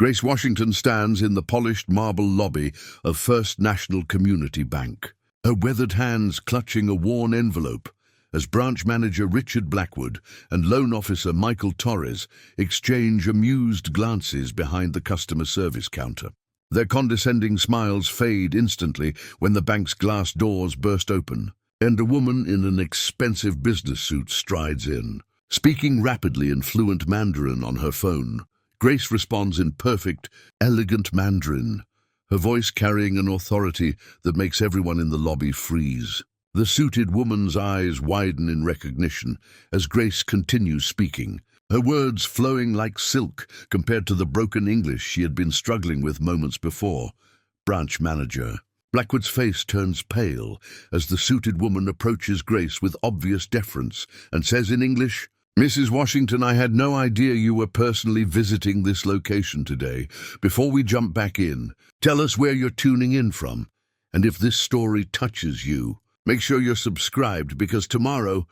Grace Washington stands in the polished marble lobby of First National Community Bank, her weathered hands clutching a worn envelope as branch manager Richard Blackwood and loan officer Michael Torres exchange amused glances behind the customer service counter. Their condescending smiles fade instantly when the bank's glass doors burst open, and a woman in an expensive business suit strides in. Speaking rapidly in fluent Mandarin on her phone, Grace responds in perfect, elegant Mandarin, her voice carrying an authority that makes everyone in the lobby freeze. The suited woman's eyes widen in recognition as Grace continues speaking, her words flowing like silk compared to the broken English she had been struggling with moments before. Branch manager. Blackwood's face turns pale as the suited woman approaches Grace with obvious deference and says in English, "Mrs. Washington, I had no idea you were personally visiting this location today. Before we jump back in, tell us where you're tuning in from, and if this story touches you, make sure you're subscribed because tomorrow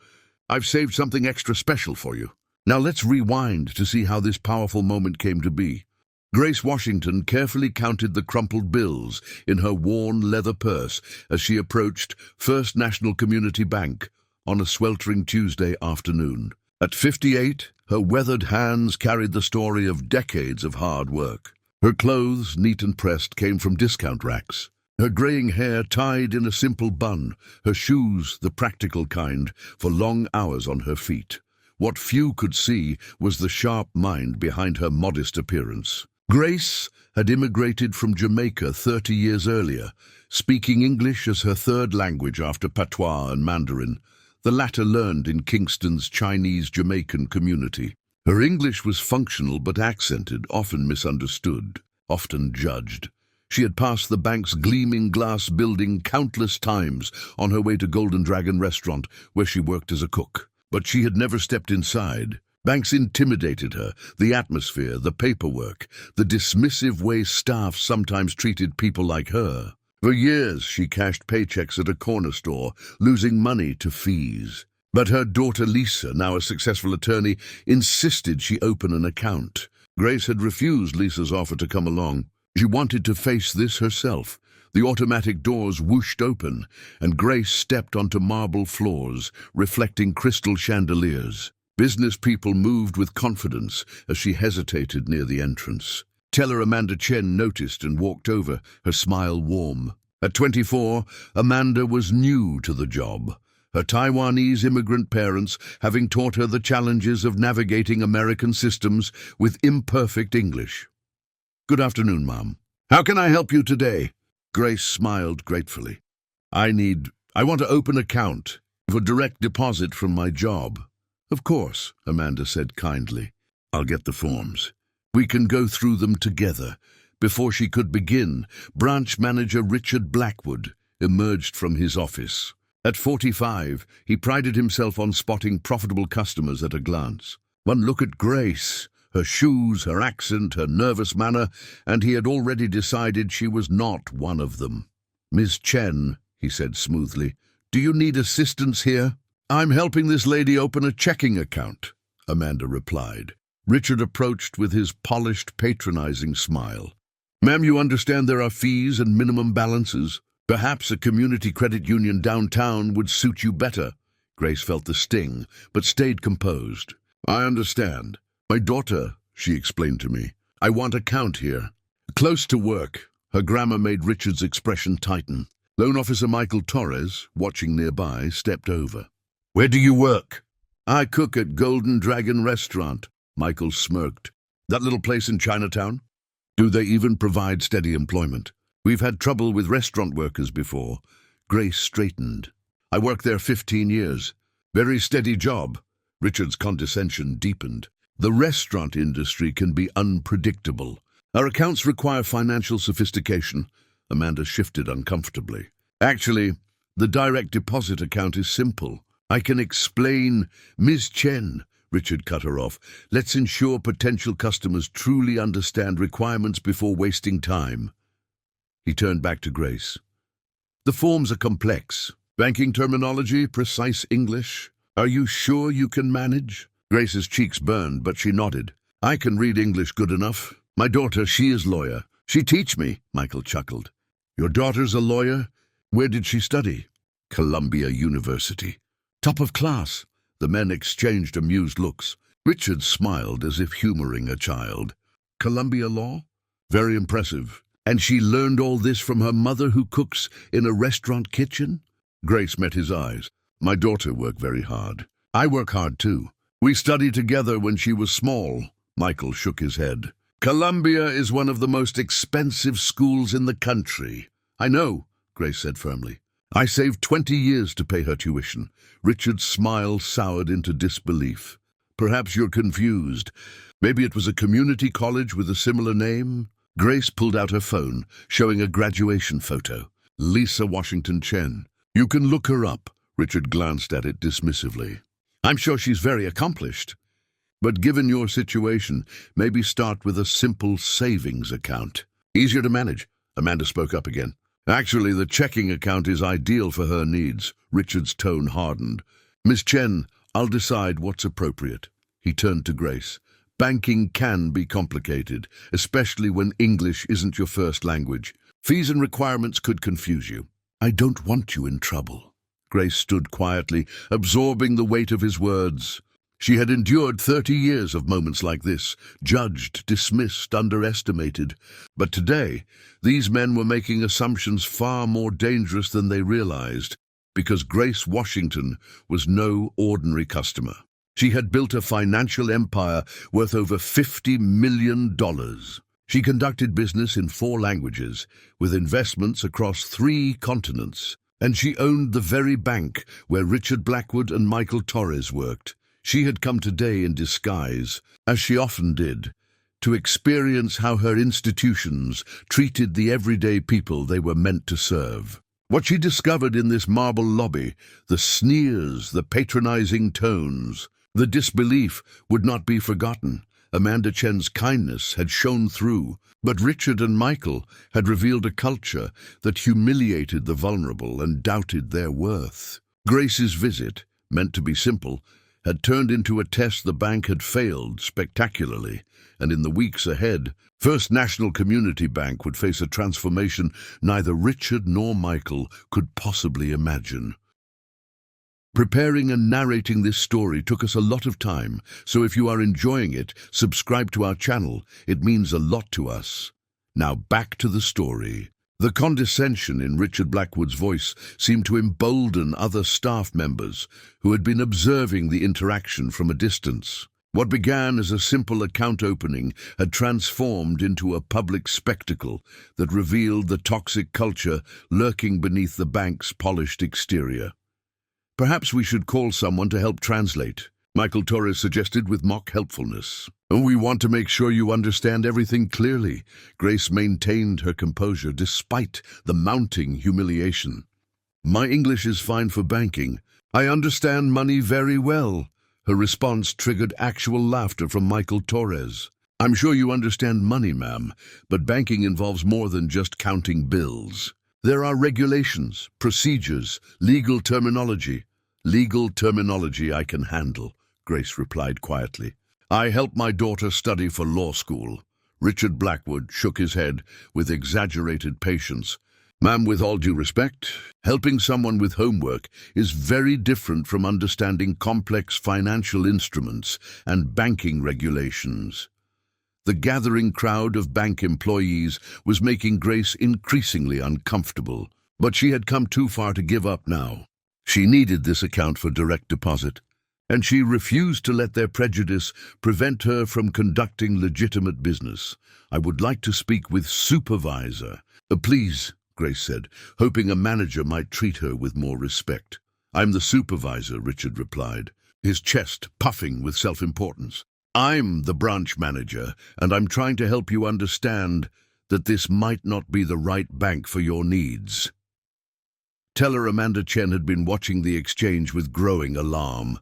I've saved something extra special for you." Now let's rewind to see how this powerful moment came to be. Grace Washington carefully counted the crumpled bills in her worn leather purse as she approached First National Community Bank on a sweltering Tuesday afternoon. At 58, her weathered hands carried the story of decades of hard work. Her clothes, neat and pressed, came from discount racks. Her graying hair tied in a simple bun, her shoes the practical kind for long hours on her feet. What few could see was the sharp mind behind her modest appearance. Grace had immigrated from Jamaica 30 years earlier, speaking English as her third language after patois and Mandarin, the latter learned in Kingston's Chinese-Jamaican community. Her English was functional but accented, often misunderstood, often judged. She had passed the bank's gleaming glass building countless times on her way to Golden Dragon restaurant, where she worked as a cook. But she had never stepped inside. Banks intimidated her, the atmosphere, the paperwork, the dismissive way staff sometimes treated people like her. For years, she cashed paychecks at a corner store, losing money to fees. But her daughter Lisa, now a successful attorney, insisted she open an account. Grace had refused Lisa's offer to come along. She wanted to face this herself. The automatic doors whooshed open, and Grace stepped onto marble floors, reflecting crystal chandeliers. Business people moved with confidence as she hesitated near the entrance. Teller Amanda Chen noticed and walked over, her smile warm. At 24, Amanda was new to the job, her Taiwanese immigrant parents having taught her the challenges of navigating American systems with imperfect English. "Good afternoon, Mom. How can I help you today?" Grace smiled gratefully. I want to open an account for direct deposit from my job." "Of course," Amanda said kindly. "I'll get the forms. We can go through them together." Before she could begin, branch manager Richard Blackwood emerged from his office. At 45, he prided himself on spotting profitable customers at a glance. One look at Grace, her shoes, her accent, her nervous manner, and he had already decided she was not one of them. "Ms. Chen," he said smoothly, "do you need assistance here?" "I'm helping this lady open a checking account," Amanda replied. Richard approached with his polished, patronizing smile. "Ma'am, you understand there are fees and minimum balances. Perhaps a community credit union downtown would suit you better." Grace felt the sting, but stayed composed. "I understand. My daughter," she explained to me. "I want account here." Close to work, her grammar made Richard's expression tighten. Loan officer Michael Torres, watching nearby, stepped over. "Where do you work?" "I cook at Golden Dragon restaurant." Michael smirked. "That little place in Chinatown? Do they even provide steady employment? We've had trouble with restaurant workers before." Grace straightened. "I worked there 15 years. Very steady job." Richard's condescension deepened. "The restaurant industry can be unpredictable. Our accounts require financial sophistication." Amanda shifted uncomfortably. "Actually, the direct deposit account is simple. I can explain." "Ms. Chen," Richard cut her off, "let's ensure potential customers truly understand requirements before wasting time." He turned back to Grace. "The forms are complex. Banking terminology, precise English. Are you sure you can manage?" Grace's cheeks burned, but she nodded. "I can read English good enough. My daughter, she is lawyer. She teach me, Michael chuckled. Your daughter's a lawyer? Where did she study? Columbia University. Top of class. The men exchanged amused looks. Richard smiled as if humoring a child. Columbia Law? Very impressive. And she learned all this from her mother who cooks in a restaurant kitchen? Grace met his eyes. My daughter worked very hard. I work hard too. We studied together when she was small. Michael shook his head. Columbia is one of the most expensive schools in the country. I know, Grace said firmly. I saved 20 years to pay her tuition. Richard's smile soured into disbelief. Perhaps you're confused. Maybe it was a community college with a similar name? Grace pulled out her phone, showing a graduation photo. Lisa Washington Chen. You can look her up. Richard glanced at it dismissively. I'm sure she's very accomplished. But given your situation, maybe start with a simple savings account. Easier to manage. Amanda spoke up again. Actually, the checking account is ideal for her needs. Richard's tone hardened. Miss Chen, I'll decide what's appropriate. He turned to Grace. Banking can be complicated, especially when English isn't your first language. Fees and requirements could confuse you. I don't want you in trouble. Grace stood quietly, absorbing the weight of his words. She had endured 30 years of moments like this, judged, dismissed, underestimated. But today, these men were making assumptions far more dangerous than they realized, because Grace Washington was no ordinary customer. She had built a financial empire worth over $50 million. She conducted business in 4 languages, with investments across 3 continents. And she owned the very bank where Richard Blackwood and Michael Torres worked. She had come today in disguise, as she often did, to experience how her institutions treated the everyday people they were meant to serve. What she discovered in this marble lobby, the sneers, the patronizing tones, the disbelief would not be forgotten. Amanda Chen's kindness had shone through, but Richard and Michael had revealed a culture that humiliated the vulnerable and doubted their worth. Grace's visit, meant to be simple, had turned into a test the bank had failed spectacularly, and in the weeks ahead, First National Community Bank would face a transformation neither Richard nor Michael could possibly imagine. Preparing and narrating this story took us a lot of time, so if you are enjoying it, subscribe to our channel. It means a lot to us. Now back to the story. The condescension in Richard Blackwood's voice seemed to embolden other staff members who had been observing the interaction from a distance. What began as a simple account opening had transformed into a public spectacle that revealed the toxic culture lurking beneath the bank's polished exterior. Perhaps we should call someone to help translate, Michael Torres suggested with mock helpfulness. We want to make sure you understand everything clearly. Grace maintained her composure despite the mounting humiliation. My English is fine for banking. I understand money very well. Her response triggered actual laughter from Michael Torres. I'm sure you understand money, ma'am, but banking involves more than just counting bills. There are regulations, procedures, legal terminology. Legal terminology I can handle, Grace replied quietly. I helped my daughter study for law school. Richard Blackwood shook his head with exaggerated patience. Ma'am, with all due respect, helping someone with homework is very different from understanding complex financial instruments and banking regulations. The gathering crowd of bank employees was making Grace increasingly uncomfortable, but she had come too far to give up now. She needed this account for direct deposit, and she refused to let their prejudice prevent her from conducting legitimate business. I would like to speak with supervisor. Please, Grace said, hoping a manager might treat her with more respect. I'm the supervisor, Richard replied, his chest puffing with self-importance. I'm the branch manager, and I'm trying to help you understand that this might not be the right bank for your needs. Teller Amanda Chen had been watching the exchange with growing alarm.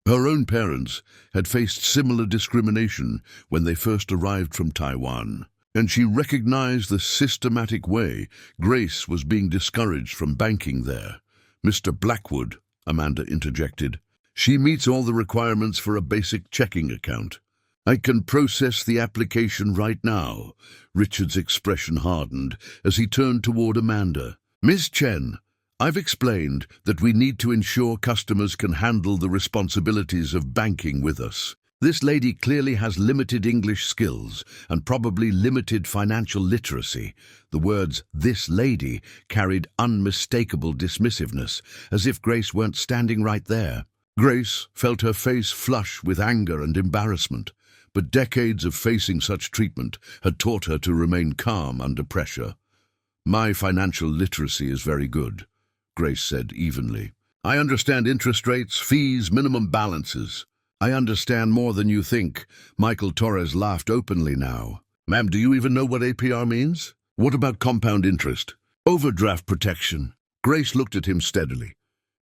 Her own parents had faced similar discrimination when they first arrived from Taiwan, and she recognized the systematic way Grace was being discouraged from banking there. Mr. Blackwood, Amanda interjected. She meets all the requirements for a basic checking account. I can process the application right now. Richard's expression hardened as he turned toward Amanda. Miss Chen, I've explained that we need to ensure customers can handle the responsibilities of banking with us. This lady clearly has limited English skills and probably limited financial literacy. The words "this lady" carried unmistakable dismissiveness, as if Grace weren't standing right there. Grace felt her face flush with anger and embarrassment, but decades of facing such treatment had taught her to remain calm under pressure. My financial literacy is very good, Grace said evenly. I understand interest rates, fees, minimum balances. I understand more than you think. Michael Torres laughed openly now. Ma'am, do you even know what APR means? What about compound interest? Overdraft protection. Grace looked at him steadily.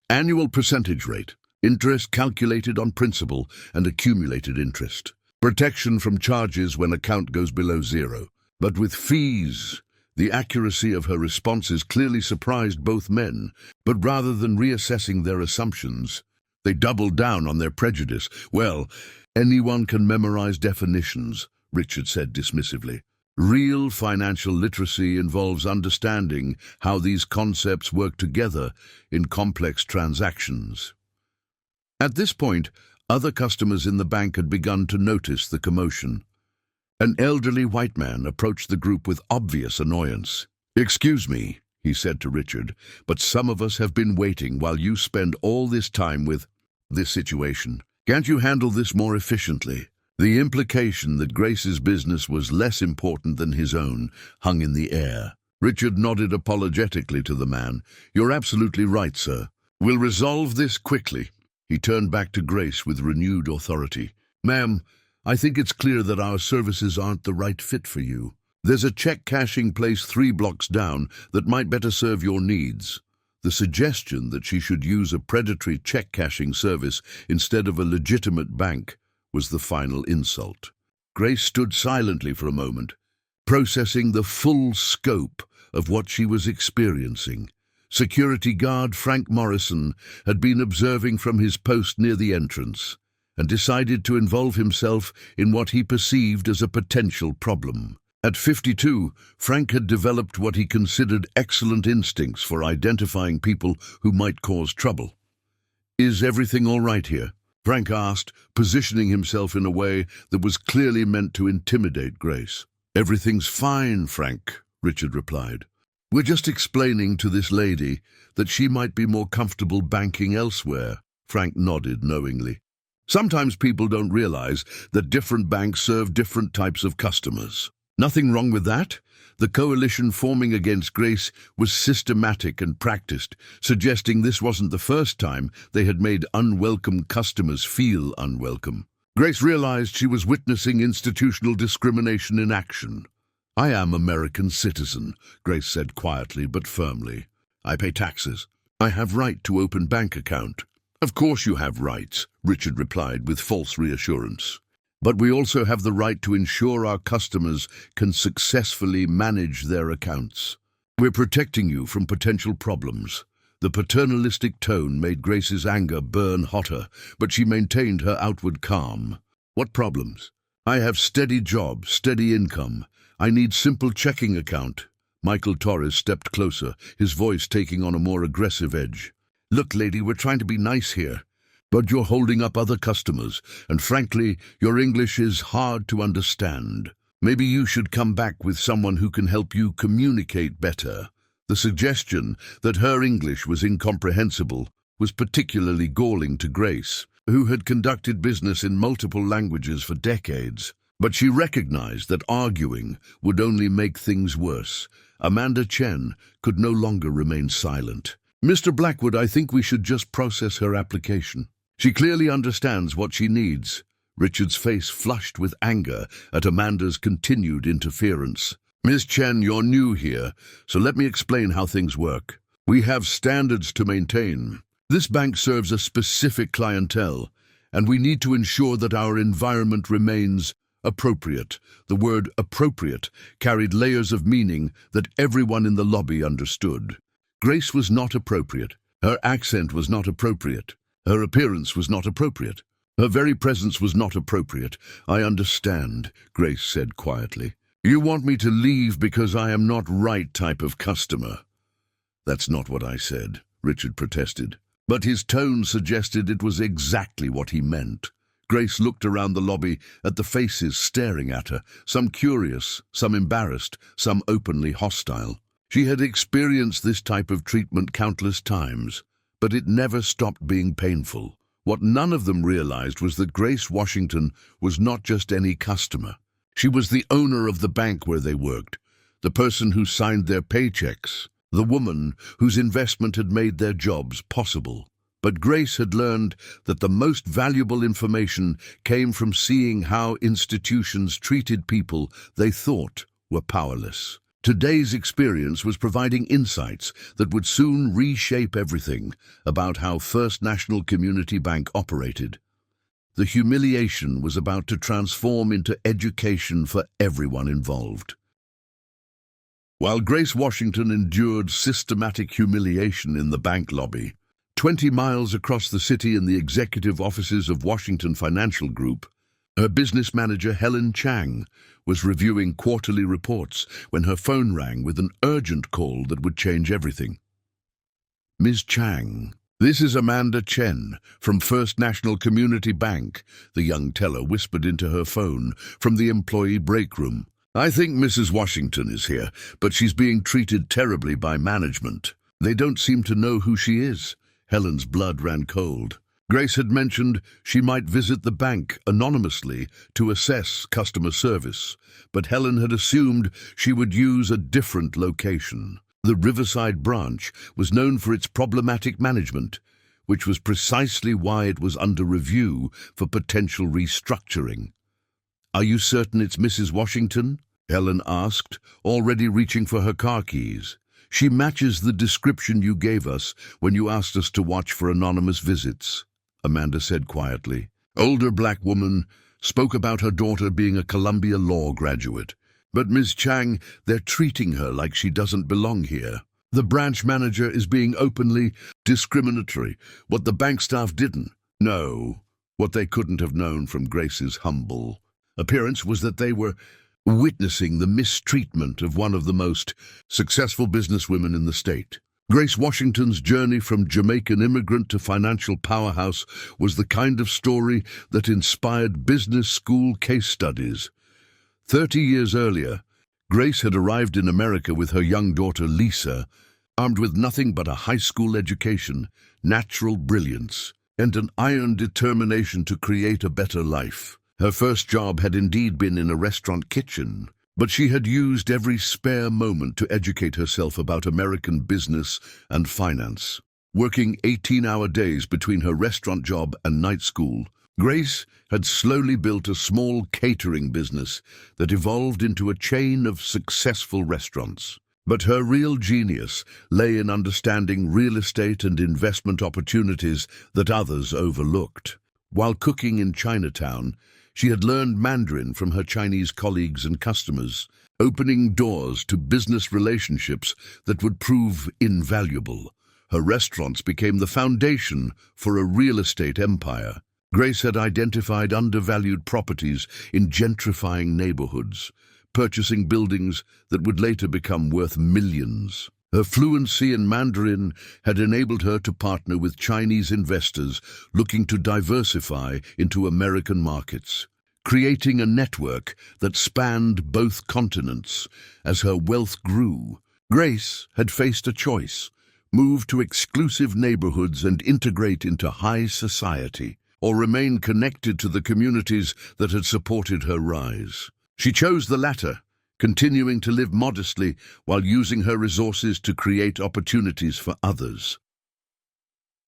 Annual percentage rate. Interest calculated on principal and accumulated interest. Protection from charges when account goes below zero. But with fees, the accuracy of her responses clearly surprised both men, but rather than reassessing their assumptions, they doubled down on their prejudice. Well, anyone can memorize definitions, Richard said dismissively. Real financial literacy involves understanding how these concepts work together in complex transactions. At this point, other customers in the bank had begun to notice the commotion. An elderly white man approached the group with obvious annoyance. "Excuse me," he said to Richard, "but some of us have been waiting while you spend all this time with this situation. Can't you handle this more efficiently?" The implication that Grace's business was less important than his own hung in the air. Richard nodded apologetically to the man. "You're absolutely right, sir. We'll resolve this quickly." He turned back to Grace with renewed authority. "Ma'am, I think it's clear that our services aren't the right fit for you. There's a check cashing place 3 blocks down that might better serve your needs." The suggestion that she should use a predatory check cashing service instead of a legitimate bank was the final insult. Grace stood silently for a moment, processing the full scope of what she was experiencing. Security guard Frank Morrison had been observing from his post near the entrance and decided to involve himself in what he perceived as a potential problem. At 52, Frank had developed what he considered excellent instincts for identifying people who might cause trouble. "Is everything all right here?" Frank asked, positioning himself in a way that was clearly meant to intimidate Grace. "Everything's fine, Frank," Richard replied. "We're just explaining to this lady that she might be more comfortable banking elsewhere." Frank nodded knowingly. "Sometimes people don't realize that different banks serve different types of customers." Nothing wrong with that. The coalition forming against Grace was systematic and practiced, suggesting this wasn't the first time they had made unwelcome customers feel unwelcome. Grace realized she was witnessing institutional discrimination in action. "I am American citizen," Grace said quietly but firmly. "I pay taxes. I have right to open bank account." "Of course you have rights," Richard replied with false reassurance. "But we also have the right to ensure our customers can successfully manage their accounts. We're protecting you from potential problems." The paternalistic tone made Grace's anger burn hotter, but she maintained her outward calm. "What problems?" "I have steady job, steady income. I need simple checking account." Michael Torres stepped closer, his voice taking on a more aggressive edge. "Look, lady, we're trying to be nice here. But you're holding up other customers, and frankly, your English is hard to understand. Maybe you should come back with someone who can help you communicate better." The suggestion that her English was incomprehensible was particularly galling to Grace, who had conducted business in multiple languages for decades. But she recognized that arguing would only make things worse. Amanda Chen could no longer remain silent. "Mr. Blackwood, I think we should just process her application. She clearly understands what she needs." Richard's face flushed with anger at Amanda's continued interference. "Miss Chen, you're new here, so let me explain how things work. We have standards to maintain. This bank serves a specific clientele, and we need to ensure that our environment remains appropriate." The word appropriate carried layers of meaning that everyone in the lobby understood. Grace was not appropriate. Her accent was not appropriate. Her appearance was not appropriate. Her very presence was not appropriate. "I understand," Grace said quietly. "You want me to leave because I am not right type of customer." "That's not what I said," Richard protested. But his tone suggested it was exactly what he meant. Grace looked around the lobby at the faces staring at her, some curious, some embarrassed, some openly hostile. She had experienced this type of treatment countless times, but it never stopped being painful. What none of them realized was that Grace Washington was not just any customer. She was the owner of the bank where they worked, the person who signed their paychecks, the woman whose investment had made their jobs possible. But Grace had learned that the most valuable information came from seeing how institutions treated people they thought were powerless. Today's experience was providing insights that would soon reshape everything about how First National Community Bank operated. The humiliation was about to transform into education for everyone involved. While Grace Washington endured systematic humiliation in the bank lobby, 20 miles across the city in the executive offices of Washington Financial Group, her business manager Helen Chang was reviewing quarterly reports when her phone rang with an urgent call that would change everything. "Ms. Chang, this is Amanda Chen from First National Community Bank," the young teller whispered into her phone from the employee break room. "I think Mrs. Washington is here, but she's being treated terribly by management. They don't seem to know who she is." Helen's blood ran cold. Grace had mentioned she might visit the bank anonymously to assess customer service, but Helen had assumed she would use a different location. The Riverside branch was known for its problematic management, which was precisely why it was under review for potential restructuring. "Are you certain it's Mrs. Washington?" Helen asked, already reaching for her car keys. "She matches the description you gave us when you asked us to watch for anonymous visits," Amanda said quietly. Older black woman spoke about her daughter being a Columbia Law graduate. "But Ms. Chang, they're treating her like she doesn't belong here. The branch manager is being openly discriminatory. What the bank staff didn't know, what they couldn't have known from Grace's humble appearance, was that they were witnessing the mistreatment of one of the most successful businesswomen in the state." Grace Washington's journey from Jamaican immigrant to financial powerhouse was the kind of story that inspired business school case studies. 30 years earlier, Grace had arrived in America with her young daughter Lisa, armed with nothing but a high school education, natural brilliance, and an iron determination to create a better life. Her first job had indeed been in a restaurant kitchen, but she had used every spare moment to educate herself about American business and finance. Working 18-hour days between her restaurant job and night school, Grace had slowly built a small catering business that evolved into a chain of successful restaurants. But her real genius lay in understanding real estate and investment opportunities that others overlooked. While cooking in Chinatown, she had learned Mandarin from her Chinese colleagues and customers, opening doors to business relationships that would prove invaluable. Her restaurants became the foundation for a real estate empire. Grace had identified undervalued properties in gentrifying neighborhoods, purchasing buildings that would later become worth millions. Her fluency in Mandarin had enabled her to partner with Chinese investors looking to diversify into American markets, creating a network that spanned both continents. As her wealth grew, Grace had faced a choice: move to exclusive neighborhoods and integrate into high society, or remain connected to the communities that had supported her rise. She chose the latter, continuing to live modestly while using her resources to create opportunities for others.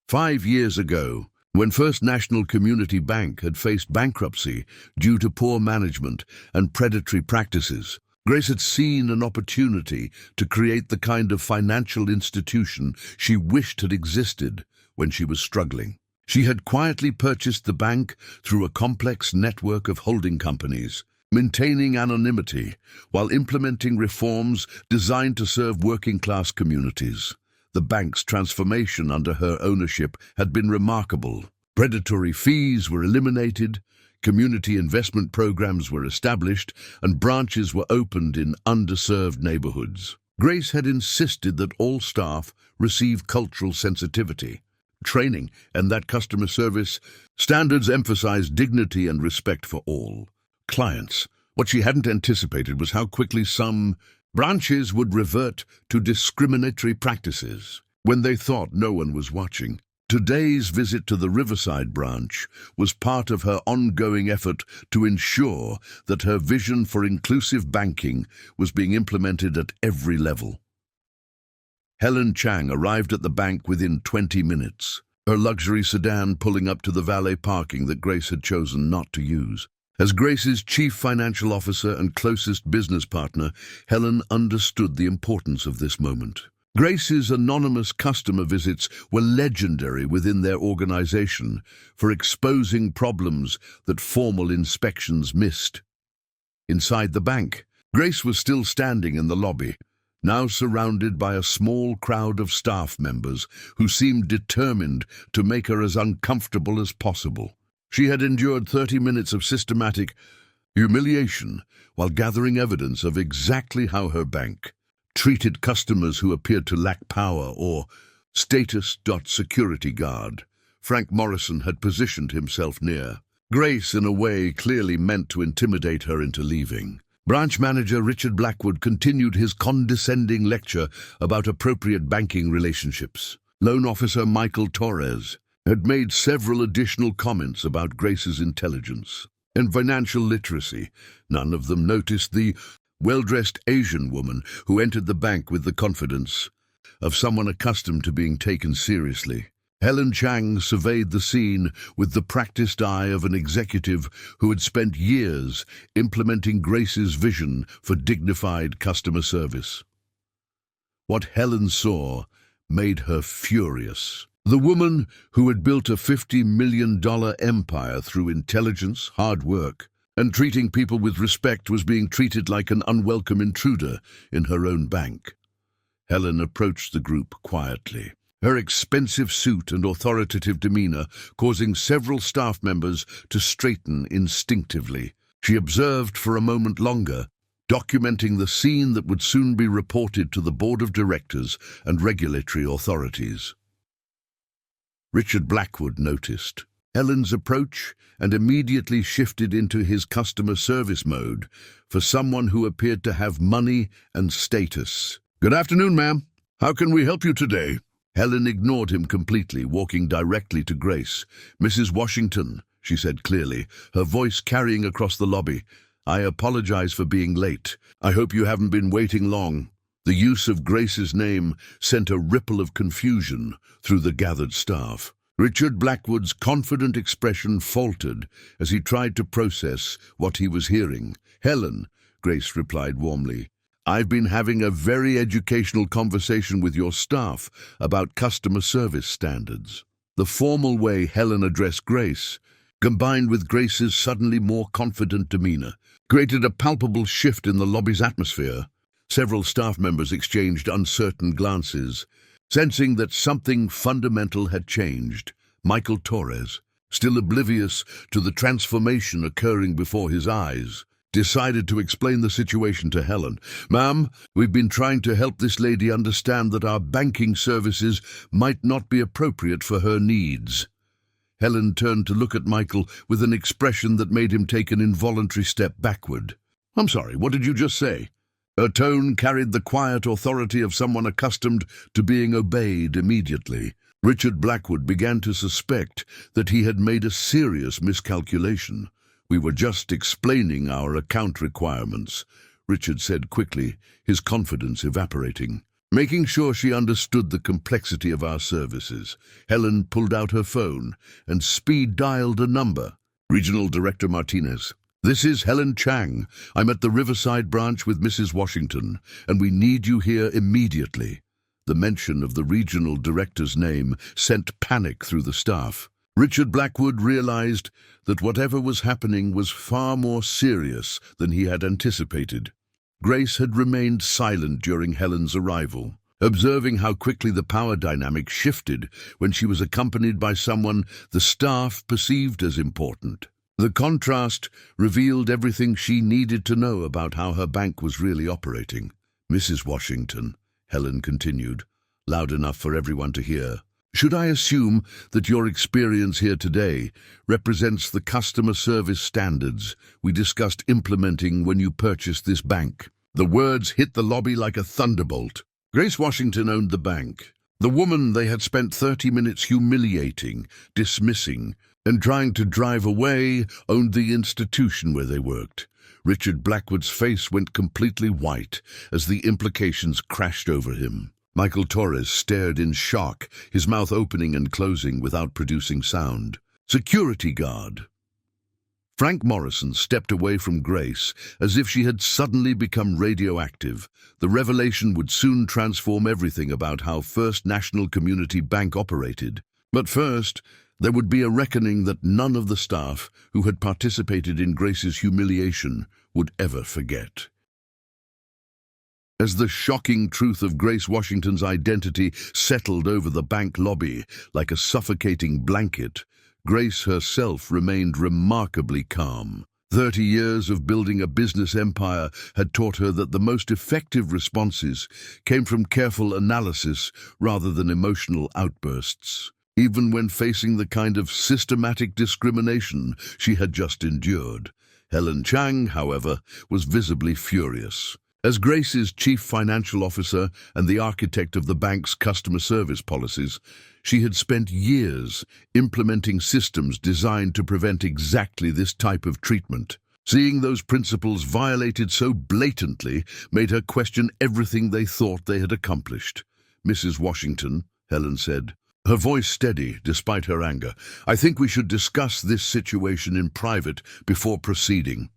5 years ago, when First National Community Bank had faced bankruptcy due to poor management and predatory practices, Grace had seen an opportunity to create the kind of financial institution she wished had existed when she was struggling. She had quietly purchased the bank through a complex network of holding companies, maintaining anonymity while implementing reforms designed to serve working-class communities. The bank's transformation under her ownership had been remarkable. Predatory fees were eliminated, community investment programs were established, and branches were opened in underserved neighborhoods. Grace had insisted that all staff receive cultural sensitivity, training, and that customer service standards emphasize dignity and respect for all clients. What she hadn't anticipated was how quickly some branches would revert to discriminatory practices when they thought no one was watching. Today's visit to the Riverside branch was part of her ongoing effort to ensure that her vision for inclusive banking was being implemented at every level. Helen Chang arrived at the bank within 20 minutes, her luxury sedan pulling up to the valet parking that Grace had chosen not to use. As Grace's chief financial officer and closest business partner, Helen understood the importance of this moment. Grace's anonymous customer visits were legendary within their organization for exposing problems that formal inspections missed. Inside the bank, Grace was still standing in the lobby, now surrounded by a small crowd of staff members who seemed determined to make her as uncomfortable as possible. She had endured 30 minutes of systematic humiliation while gathering evidence of exactly how her bank treated customers who appeared to lack power or status. Security guard Frank Morrison had positioned himself near Grace in a way clearly meant to intimidate her into leaving. Branch manager Richard Blackwood continued his condescending lecture about appropriate banking relationships. Loan officer Michael Torres had made several additional comments about Grace's intelligence and financial literacy. None of them noticed the well-dressed Asian woman who entered the bank with the confidence of someone accustomed to being taken seriously. Helen Chang surveyed the scene with the practiced eye of an executive who had spent years implementing Grace's vision for dignified customer service. What Helen saw made her furious. The woman who had built a $50 million empire through intelligence, hard work, and treating people with respect was being treated like an unwelcome intruder in her own bank. Helen approached the group quietly, her expensive suit and authoritative demeanor causing several staff members to straighten instinctively. She observed for a moment longer, documenting the scene that would soon be reported to the board of directors and regulatory authorities. Richard Blackwood noticed Helen's approach and immediately shifted into his customer service mode for someone who appeared to have money and status. "Good afternoon, ma'am. How can we help you today?" Helen ignored him completely, walking directly to Grace. "Mrs. Washington," she said clearly, her voice carrying across the lobby, "I apologize for being late. I hope you haven't been waiting long." The use of Grace's name sent a ripple of confusion through the gathered staff. Richard Blackwood's confident expression faltered as he tried to process what he was hearing. "Helen," Grace replied warmly, "I've been having a very educational conversation with your staff about customer service standards." The formal way Helen addressed Grace, combined with Grace's suddenly more confident demeanor, created a palpable shift in the lobby's atmosphere. Several staff members exchanged uncertain glances, sensing that something fundamental had changed. Michael Torres, still oblivious to the transformation occurring before his eyes, decided to explain the situation to Helen. "Ma'am, we've been trying to help this lady understand that our banking services might not be appropriate for her needs." Helen turned to look at Michael with an expression that made him take an involuntary step backward. "I'm sorry, what did you just say?" Her tone carried the quiet authority of someone accustomed to being obeyed immediately. Richard Blackwood began to suspect that he had made a serious miscalculation. "We were just explaining our account requirements," Richard said quickly, his confidence evaporating. Making sure she understood the complexity of our services, Helen pulled out her phone and speed-dialed a number. "Regional Director Martinez. This is Helen Chang. I'm at the Riverside branch with Mrs. Washington, and we need you here immediately." The mention of the regional director's name sent panic through the staff. Richard Blackwood realized that whatever was happening was far more serious than he had anticipated. Grace had remained silent during Helen's arrival, observing how quickly the power dynamic shifted when she was accompanied by someone the staff perceived as important. The contrast revealed everything she needed to know about how her bank was really operating. "Mrs. Washington," Helen continued, loud enough for everyone to hear, "should I assume that your experience here today represents the customer service standards we discussed implementing when you purchased this bank?" The words hit the lobby like a thunderbolt. Grace Washington owned the bank. The woman they had spent 30 minutes humiliating, dismissing, and trying to drive away owned the institution where they worked. Richard Blackwood's face went completely white as the implications crashed over him. Michael Torres stared in shock, his mouth opening and closing without producing sound. "Security guard." Frank Morrison stepped away from Grace as if she had suddenly become radioactive. The revelation would soon transform everything about how First National Community Bank operated. But first, there would be a reckoning that none of the staff who had participated in Grace's humiliation would ever forget. As the shocking truth of Grace Washington's identity settled over the bank lobby like a suffocating blanket, Grace herself remained remarkably calm. 30 years of building a business empire had taught her that the most effective responses came from careful analysis rather than emotional outbursts. Even when facing the kind of systematic discrimination she had just endured. Helen Chang, however, was visibly furious. As Grace's chief financial officer and the architect of the bank's customer service policies, she had spent years implementing systems designed to prevent exactly this type of treatment. Seeing those principles violated so blatantly made her question everything they thought they had accomplished. "Mrs. Washington," Helen said, her voice steady despite her anger, "I think we should discuss this situation in private before proceeding."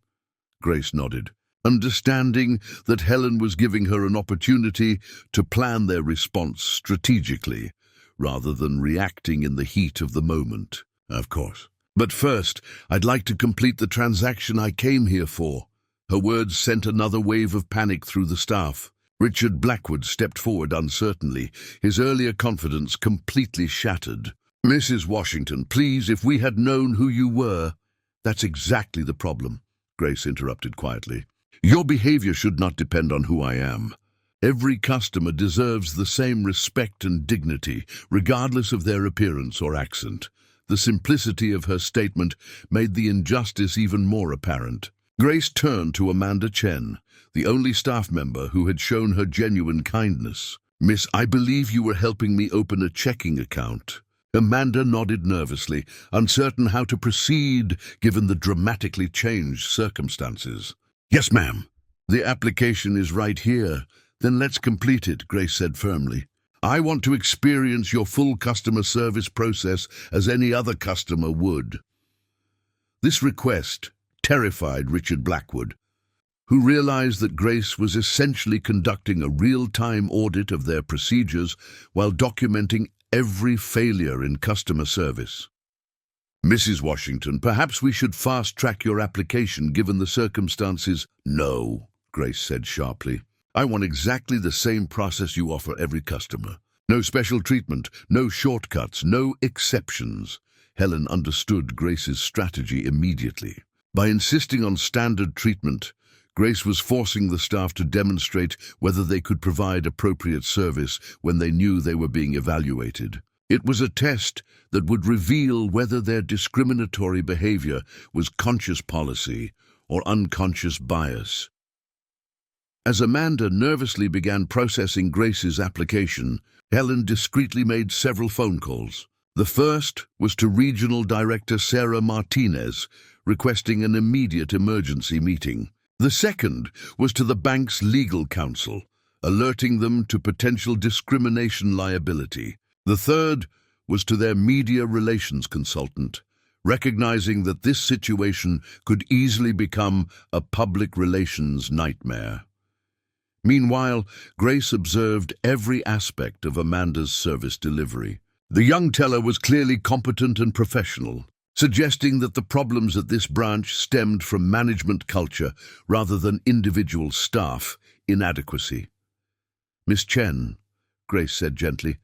Grace nodded, understanding that Helen was giving her an opportunity to plan their response strategically, rather than reacting in the heat of the moment. "Of course. But first, I'd like to complete the transaction I came here for." Her words sent another wave of panic through the staff. Richard Blackwood stepped forward uncertainly, his earlier confidence completely shattered. "Mrs. Washington, please, if we had known who you were—" "That's exactly the problem," Grace interrupted quietly. "Your behavior should not depend on who I am. Every customer deserves the same respect and dignity, regardless of their appearance or accent." The simplicity of her statement made the injustice even more apparent. Grace turned to Amanda Chen, the only staff member who had shown her genuine kindness. "Miss, I believe you were helping me open a checking account." Amanda nodded nervously, uncertain how to proceed given the dramatically changed circumstances. "Yes, ma'am. The application is right here." "Then let's complete it," Grace said firmly. "I want to experience your full customer service process as any other customer would." This request terrified Richard Blackwood, who realized that Grace was essentially conducting a real-time audit of their procedures while documenting every failure in customer service. "Mrs. Washington, perhaps we should fast-track your application given the circumstances." "No," Grace said sharply. "I want exactly the same process you offer every customer. No special treatment, no shortcuts, no exceptions." Helen understood Grace's strategy immediately. By insisting on standard treatment, Grace was forcing the staff to demonstrate whether they could provide appropriate service when they knew they were being evaluated. It was a test that would reveal whether their discriminatory behavior was conscious policy or unconscious bias. As Amanda nervously began processing Grace's application, Helen discreetly made several phone calls. The first was to Regional Director Sarah Martinez, requesting an immediate emergency meeting. The second was to the bank's legal counsel, alerting them to potential discrimination liability. The third was to their media relations consultant, recognizing that this situation could easily become a public relations nightmare. Meanwhile, Grace observed every aspect of Amanda's service delivery. The young teller was clearly competent and professional, suggesting that the problems at this branch stemmed from management culture rather than individual staff inadequacy. Miss Chen, Grace said gently.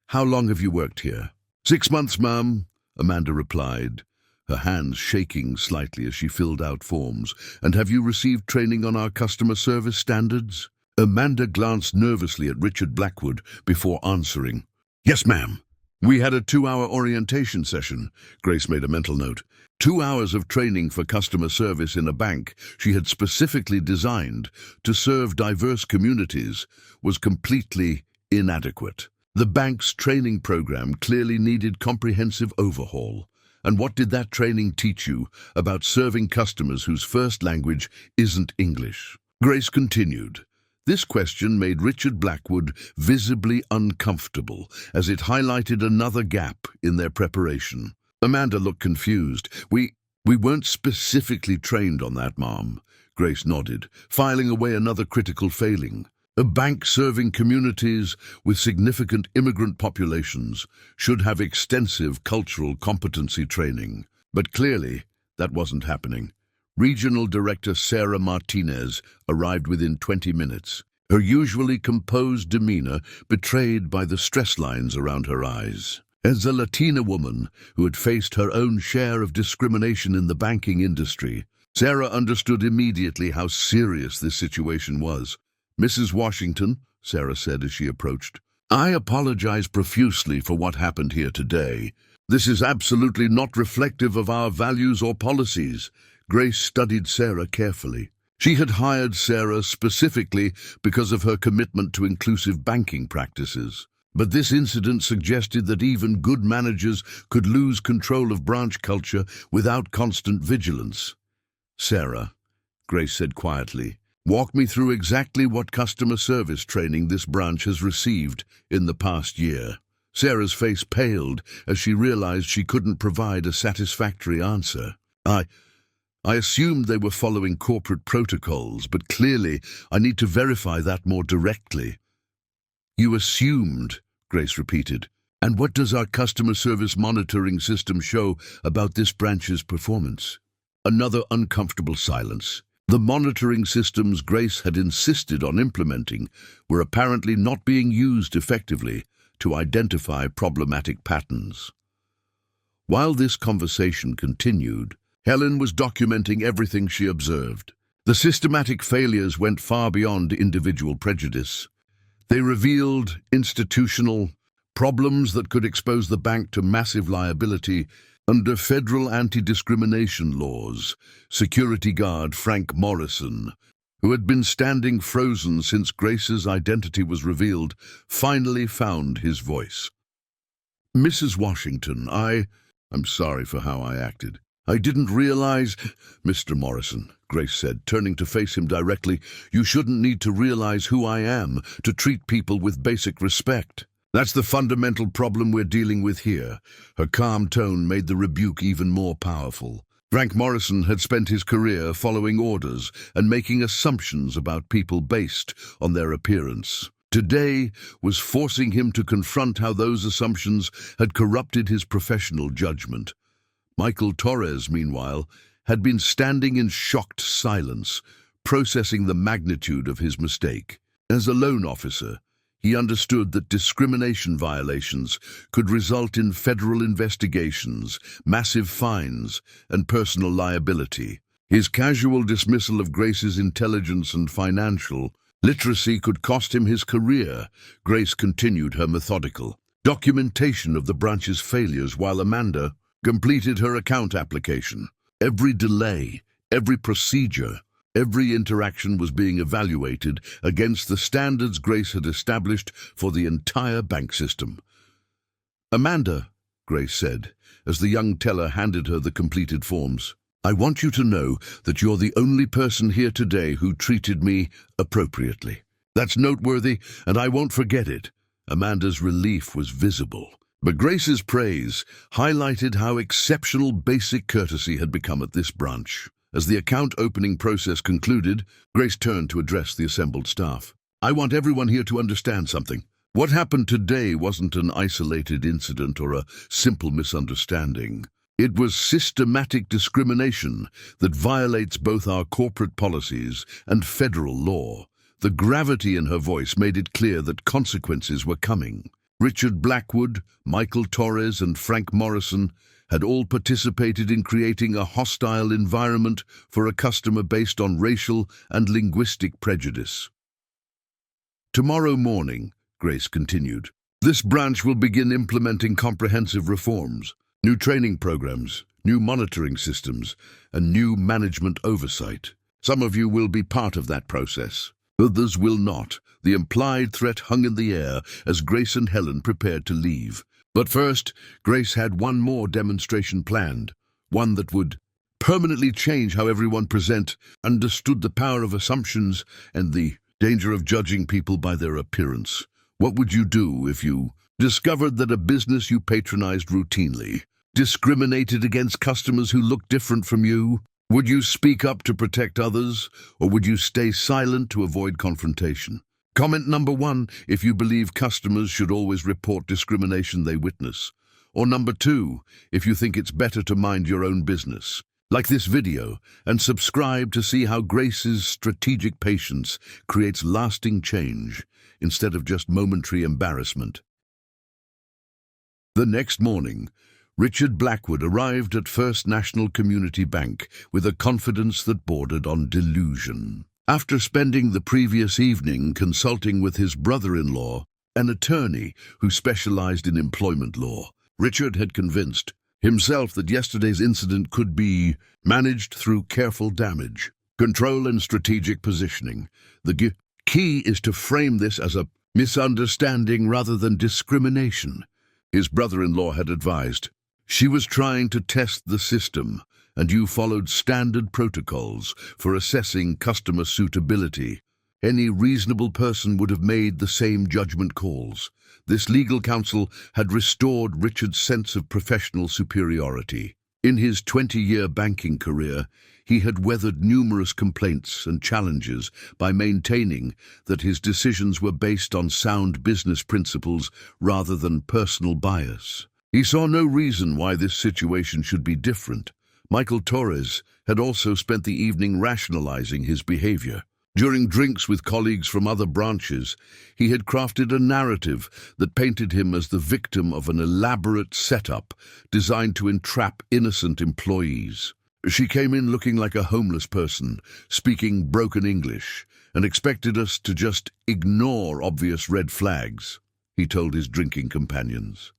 "How long have you worked here?" "6 months, ma'am," Amanda replied, her hands shaking slightly as she filled out forms. "And have you received training on our customer service standards?" Amanda glanced nervously at Richard Blackwood before answering. "Yes, ma'am. We had a 2-hour orientation session," Grace made a mental note. 2 hours of training for customer service in a bank she had specifically designed to serve diverse communities was completely inadequate. The bank's training program clearly needed comprehensive overhaul. And what did that training teach you about serving customers whose first language isn't English? Grace continued. This question made Richard Blackwood visibly uncomfortable, as it highlighted another gap in their preparation. Amanda looked confused. We weren't specifically trained on that, ma'am," Grace nodded, filing away another critical failing. A bank serving communities with significant immigrant populations should have extensive cultural competency training. But clearly, that wasn't happening. Regional Director Sarah Martinez arrived within 20 minutes, her usually composed demeanor betrayed by the stress lines around her eyes. As a Latina woman who had faced her own share of discrimination in the banking industry, Sarah understood immediately how serious this situation was. "Mrs. Washington," Sarah said as she approached, "I apologize profusely for what happened here today. This is absolutely not reflective of our values or policies." Grace studied Sarah carefully. She had hired Sarah specifically because of her commitment to inclusive banking practices. But this incident suggested that even good managers could lose control of branch culture without constant vigilance. "Sarah," Grace said quietly, "walk me through exactly what customer service training this branch has received in the past year." Sarah's face paled as she realized she couldn't provide a satisfactory answer. I assumed they were following corporate protocols, but clearly I need to verify that more directly." "You assumed," Grace repeated. "And what does our customer service monitoring system show about this branch's performance?" Another uncomfortable silence. The monitoring systems Grace had insisted on implementing were apparently not being used effectively to identify problematic patterns. While this conversation continued, Helen was documenting everything she observed. The systematic failures went far beyond individual prejudice. They revealed institutional problems that could expose the bank to massive liability. Under federal anti-discrimination laws, security guard Frank Morrison, who had been standing frozen since Grace's identity was revealed, finally found his voice. "Mrs. Washington, I'm sorry for how I acted. I didn't realize—" "Mr. Morrison," Grace said, turning to face him directly, "you shouldn't need to realize who I am to treat people with basic respect. That's the fundamental problem we're dealing with here." Her calm tone made the rebuke even more powerful. Frank Morrison had spent his career following orders and making assumptions about people based on their appearance. Today was forcing him to confront how those assumptions had corrupted his professional judgment. Michael Torres, meanwhile, had been standing in shocked silence, processing the magnitude of his mistake. As a loan officer, he understood that discrimination violations could result in federal investigations, massive fines, and personal liability. His casual dismissal of Grace's intelligence and financial literacy could cost him his career. Grace continued her methodical documentation of the branch's failures while Amanda completed her account application. Every delay, every procedure, every interaction was being evaluated against the standards Grace had established for the entire bank system. "Amanda," Grace said, as the young teller handed her the completed forms, "I want you to know that you're the only person here today who treated me appropriately. That's noteworthy, and I won't forget it." Amanda's relief was visible. But Grace's praise highlighted how exceptional basic courtesy had become at this branch. As the account opening process concluded, Grace turned to address the assembled staff. "I want everyone here to understand something. What happened today wasn't an isolated incident or a simple misunderstanding. It was systematic discrimination that violates both our corporate policies and federal law. The gravity in her voice made it clear that consequences were coming. Richard Blackwood, Michael Torres, and Frank Morrison had all participated in creating a hostile environment for a customer based on racial and linguistic prejudice. Tomorrow morning, Grace continued, this branch will begin implementing comprehensive reforms, new training programs, new monitoring systems, and new management oversight. Some of you will be part of that process. Others will not. The implied threat hung in the air as Grace and Helen prepared to leave. But first, Grace had one more demonstration planned, one that would permanently change how everyone understood the power of assumptions and the danger of judging people by their appearance. What would you do if you discovered that a business you patronized routinely discriminated against customers who looked different from you? Would you speak up to protect others, or would you stay silent to avoid confrontation? Comment number 1, if you believe customers should always report discrimination they witness. Or number 2, if you think it's better to mind your own business. Like this video and subscribe to see how Grace's strategic patience creates lasting change instead of just momentary embarrassment. The next morning, Richard Blackwood arrived at First National Community Bank with a confidence that bordered on delusion. After spending the previous evening consulting with his brother-in-law, an attorney who specialized in employment law, Richard had convinced himself that yesterday's incident could be managed through careful damage, control, and strategic positioning. The key is to frame this as a misunderstanding rather than discrimination, his brother-in-law had advised. She was trying to test the system, and you followed standard protocols for assessing customer suitability. Any reasonable person would have made the same judgment calls. This legal counsel had restored Richard's sense of professional superiority. In his 20-year banking career, he had weathered numerous complaints and challenges by maintaining that his decisions were based on sound business principles rather than personal bias. He saw no reason why this situation should be different. Michael Torres had also spent the evening rationalizing his behavior. During drinks with colleagues from other branches, he had crafted a narrative that painted him as the victim of an elaborate setup designed to entrap innocent employees. She came in looking like a homeless person, speaking broken English, and expected us to just ignore obvious red flags, he told his drinking companions.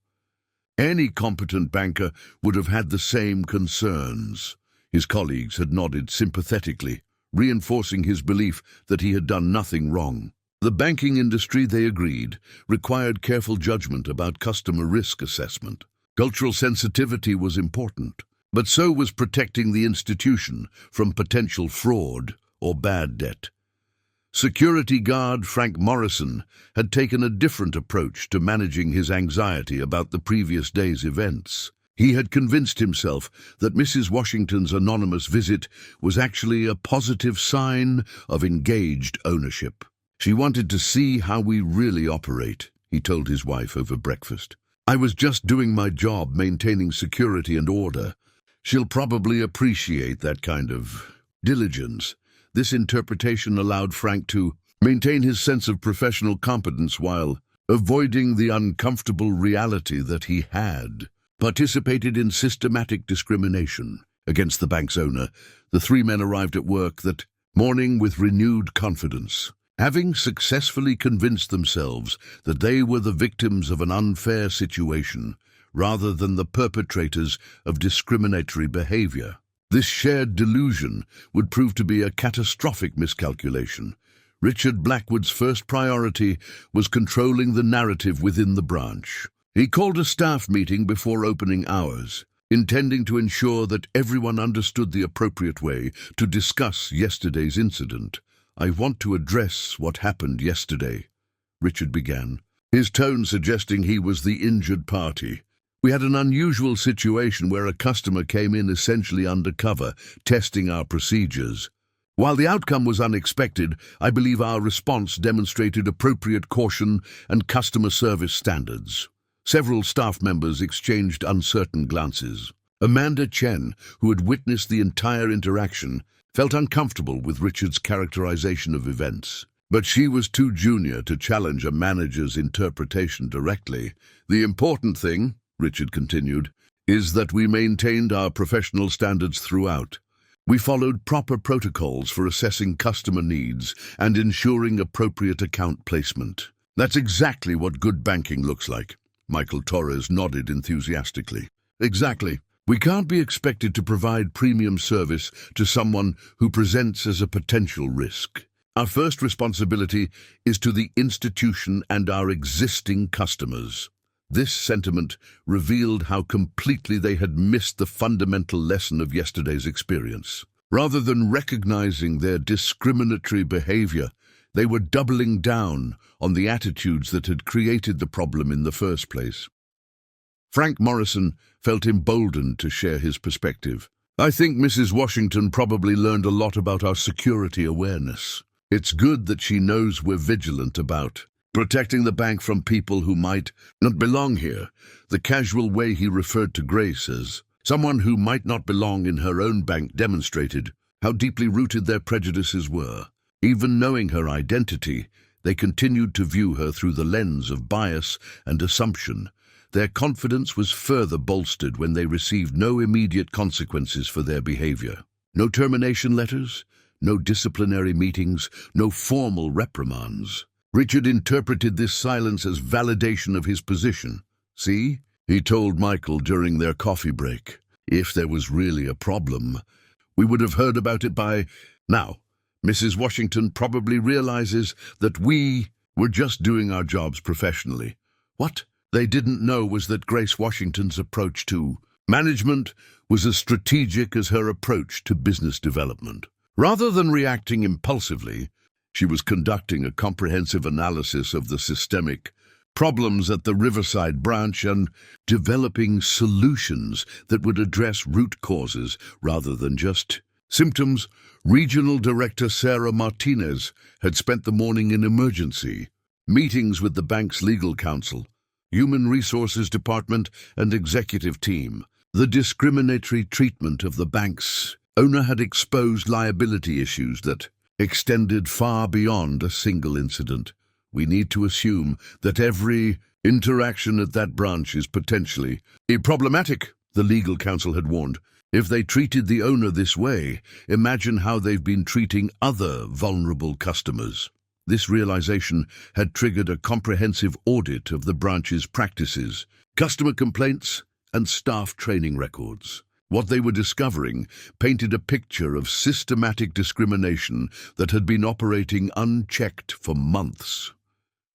Any competent banker would have had the same concerns. His colleagues had nodded sympathetically, reinforcing his belief that he had done nothing wrong. The banking industry, they agreed, required careful judgment about customer risk assessment. Cultural sensitivity was important, but so was protecting the institution from potential fraud or bad debt. Security guard Frank Morrison had taken a different approach to managing his anxiety about the previous day's events. He had convinced himself that Mrs. Washington's anonymous visit was actually a positive sign of engaged ownership. She wanted to see how we really operate, he told his wife over breakfast. I was just doing my job, maintaining security and order. She'll probably appreciate that kind of diligence. This interpretation allowed Frank to maintain his sense of professional competence while avoiding the uncomfortable reality that he had participated in systematic discrimination against the bank's owner. The three men arrived at work that morning with renewed confidence, having successfully convinced themselves that they were the victims of an unfair situation rather than the perpetrators of discriminatory behavior. This shared delusion would prove to be a catastrophic miscalculation. Richard Blackwood's first priority was controlling the narrative within the branch. He called a staff meeting before opening hours, intending to ensure that everyone understood the appropriate way to discuss yesterday's incident. I want to address what happened yesterday, Richard began, his tone suggesting he was the injured party. We had an unusual situation where a customer came in essentially undercover, testing our procedures. While the outcome was unexpected, I believe our response demonstrated appropriate caution and customer service standards. Several staff members exchanged uncertain glances. Amanda Chen, who had witnessed the entire interaction, felt uncomfortable with Richard's characterization of events. But she was too junior to challenge a manager's interpretation directly. "The important thing," Richard continued, "is that we maintained our professional standards throughout. We followed proper protocols for assessing customer needs and ensuring appropriate account placement. That's exactly what good banking looks like." Michael Torres nodded enthusiastically. "Exactly. We can't be expected to provide premium service to someone who presents as a potential risk. Our first responsibility is to the institution and our existing customers." This sentiment revealed how completely they had missed the fundamental lesson of yesterday's experience. Rather than recognizing their discriminatory behavior, they were doubling down on the attitudes that had created the problem in the first place. Frank Morrison felt emboldened to share his perspective. "I think Mrs. Washington probably learned a lot about our security awareness. It's good that she knows we're vigilant about protecting the bank from people who might not belong here." The casual way he referred to Grace as someone who might not belong in her own bank demonstrated how deeply rooted their prejudices were. Even knowing her identity, they continued to view her through the lens of bias and assumption. Their confidence was further bolstered when they received no immediate consequences for their behavior. No termination letters, no disciplinary meetings, no formal reprimands. Richard interpreted this silence as validation of his position. "See," he told Michael during their coffee break, "if there was really a problem, we would have heard about it by now. Mrs. Washington probably realizes that we were just doing our jobs professionally." What they didn't know was that Grace Washington's approach to management was as strategic as her approach to business development. Rather than reacting impulsively, she was conducting a comprehensive analysis of the systemic problems at the Riverside branch and developing solutions that would address root causes rather than just symptoms. Regional Director Sarah Martinez had spent the morning in emergency meetings with the bank's legal counsel, human resources department, and executive team. The discriminatory treatment of the bank's owner had exposed liability issues that extended far beyond a single incident. "We need to assume that every interaction at that branch is potentially problematic," the legal counsel had warned. "If they treated the owner this way, imagine how they've been treating other vulnerable customers." This realization had triggered a comprehensive audit of the branch's practices, customer complaints, and staff training records. What they were discovering painted a picture of systematic discrimination that had been operating unchecked for months.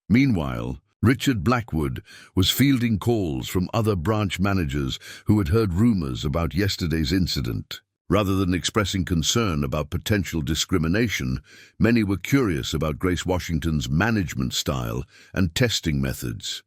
Meanwhile, Richard Blackwood was fielding calls from other branch managers who had heard rumors about yesterday's incident. Rather than expressing concern about potential discrimination, many were curious about Grace Washington's management style and testing methods.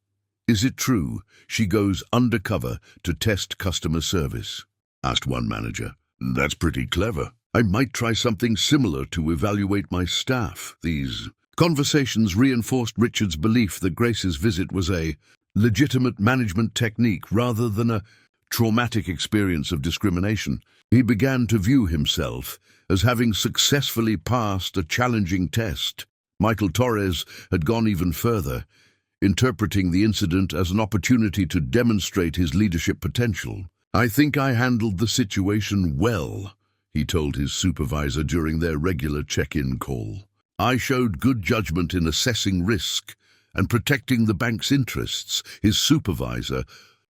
"Is it true she goes undercover to test customer service?" asked one manager. "That's pretty clever. I might try something similar to evaluate my staff." These conversations reinforced Richard's belief that Grace's visit was a legitimate management technique rather than a traumatic experience of discrimination. He began to view himself as having successfully passed a challenging test. Michael Torres had gone even further, interpreting the incident as an opportunity to demonstrate his leadership potential. "I think I handled the situation well," he told his supervisor during their regular check-in call. "I showed good judgment in assessing risk and protecting the bank's interests." His supervisor,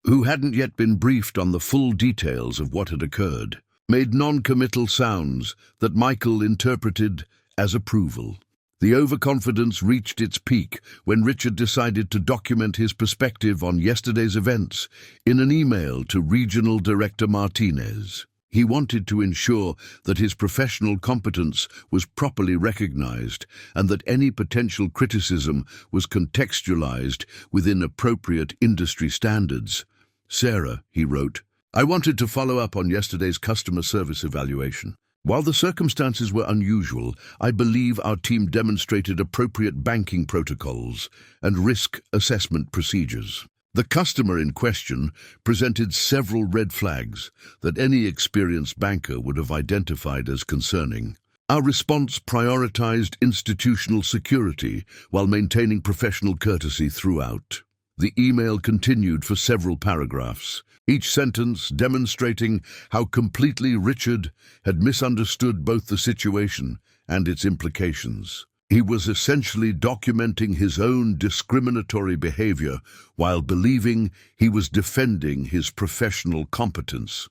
who hadn't yet been briefed on the full details of what had occurred, made non-committal sounds that Michael interpreted as approval. The overconfidence reached its peak when Richard decided to document his perspective on yesterday's events in an email to Regional Director Martinez. He wanted to ensure that his professional competence was properly recognized and that any potential criticism was contextualized within appropriate industry standards. "Sarah," he wrote, "I wanted to follow up on yesterday's customer service evaluation. While the circumstances were unusual, I believe our team demonstrated appropriate banking protocols and risk assessment procedures. The customer in question presented several red flags that any experienced banker would have identified as concerning. Our response prioritized institutional security while maintaining professional courtesy throughout. The email continued for several paragraphs, each sentence demonstrating how completely Richard had misunderstood both the situation and its implications. He was essentially documenting his own discriminatory behavior while believing he was defending his professional competence.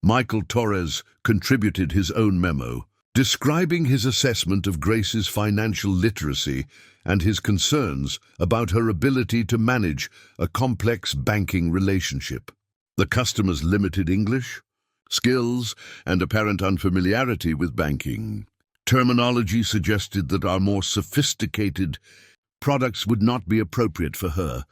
Michael Torres contributed his own memo, describing his assessment of Grace's financial literacy and his concerns about her ability to manage a complex banking relationship. The customer's limited English, skills, and apparent unfamiliarity with banking terminology suggested that our more sophisticated products would not be appropriate for her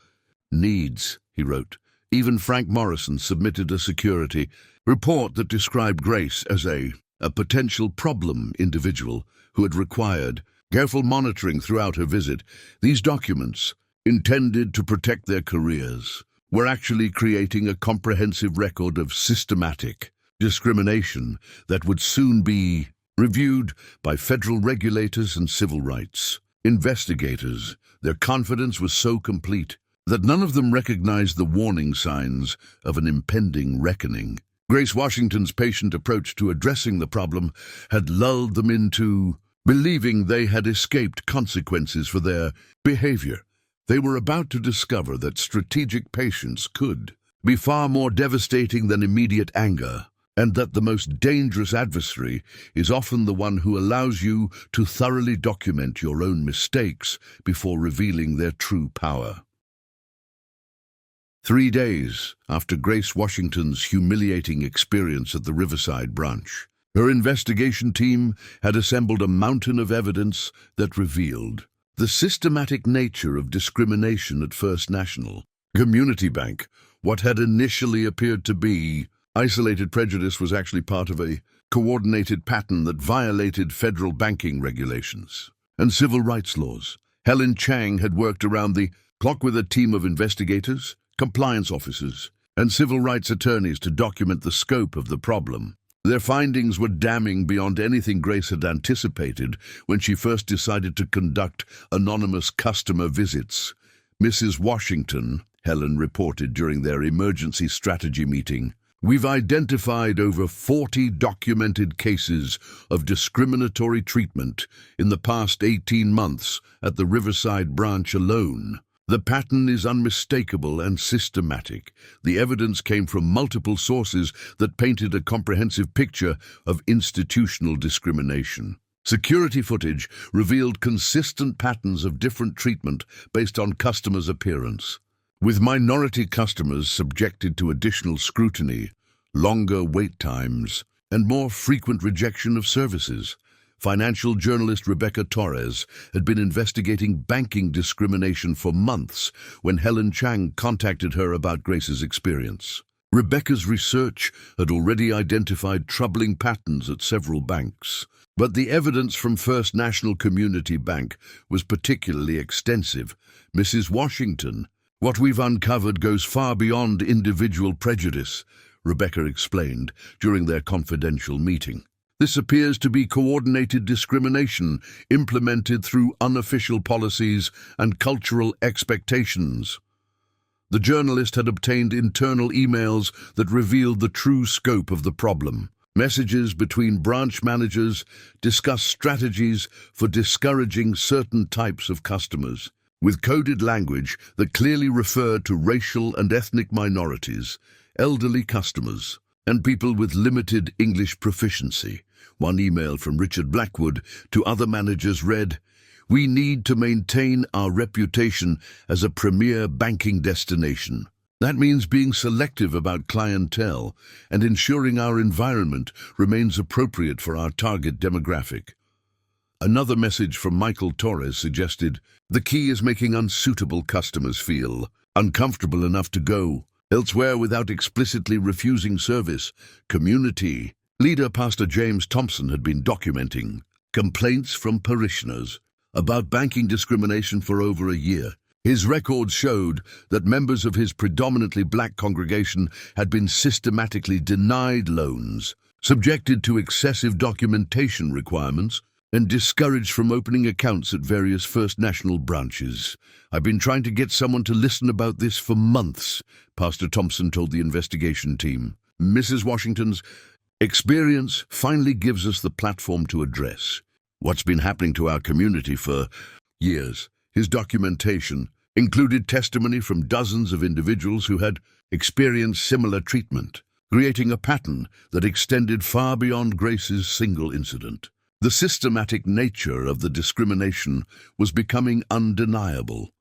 needs, he wrote. Even Frank Morrison submitted a security report that described Grace as a potential problem individual who had required careful monitoring throughout her visit. These documents, intended to protect their careers, were actually creating a comprehensive record of systematic discrimination that would soon be reviewed by federal regulators and civil rights investigators. Their confidence was so complete that none of them recognized the warning signs of an impending reckoning. Grace Washington's patient approach to addressing the problem had lulled them into believing they had escaped consequences for their behavior. They were about to discover that strategic patience could be far more devastating than immediate anger, and that the most dangerous adversary is often the one who allows you to thoroughly document your own mistakes before revealing their true power. 3 days after Grace Washington's humiliating experience at the Riverside branch, her investigation team had assembled a mountain of evidence that revealed the systematic nature of discrimination at First National Community Bank. What had initially appeared to be isolated prejudice was actually part of a coordinated pattern that violated federal banking regulations and civil rights laws. Helen Chang had worked around the clock with a team of investigators, compliance officers, and civil rights attorneys to document the scope of the problem. Their findings were damning beyond anything Grace had anticipated when she first decided to conduct anonymous customer visits. Mrs. Washington, Helen reported during their emergency strategy meeting, "We've identified over 40 documented cases of discriminatory treatment in the past 18 months at the Riverside branch alone. The pattern is unmistakable and systematic. The evidence came from multiple sources that painted a comprehensive picture of institutional discrimination. Security footage revealed consistent patterns of different treatment based on customers' appearance, with minority customers subjected to additional scrutiny, longer wait times, and more frequent rejection of services. Financial journalist Rebecca Torres had been investigating banking discrimination for months when Helen Chang contacted her about Grace's experience. Rebecca's research had already identified troubling patterns at several banks, but the evidence from First National Community Bank was particularly extensive. "Mrs. Washington, what we've uncovered goes far beyond individual prejudice," Rebecca explained during their confidential meeting. "This appears to be coordinated discrimination implemented through unofficial policies and cultural expectations." The journalist had obtained internal emails that revealed the true scope of the problem. Messages between branch managers discussed strategies for discouraging certain types of customers, with coded language that clearly referred to racial and ethnic minorities, elderly customers, and people with limited English proficiency. One email from Richard Blackwood to other managers read, "We need to maintain our reputation as a premier banking destination. That means being selective about clientele and ensuring our environment remains appropriate for our target demographic." Another message from Michael Torres suggested, "The key is making unsuitable customers feel uncomfortable enough to go elsewhere without explicitly refusing service." Community leader Pastor James Thompson had been documenting complaints from parishioners about banking discrimination for over a year. His records showed that members of his predominantly black congregation had been systematically denied loans, subjected to excessive documentation requirements, and discouraged from opening accounts at various First National branches. I've been trying to get someone to listen about this for months, Pastor Thompson told the investigation team. Mrs. Washington's experience finally gives us the platform to address what's been happening to our community for years. His documentation included testimony from dozens of individuals who had experienced similar treatment, creating a pattern that extended far beyond Grace's single incident. The systematic nature of the discrimination was becoming undeniable.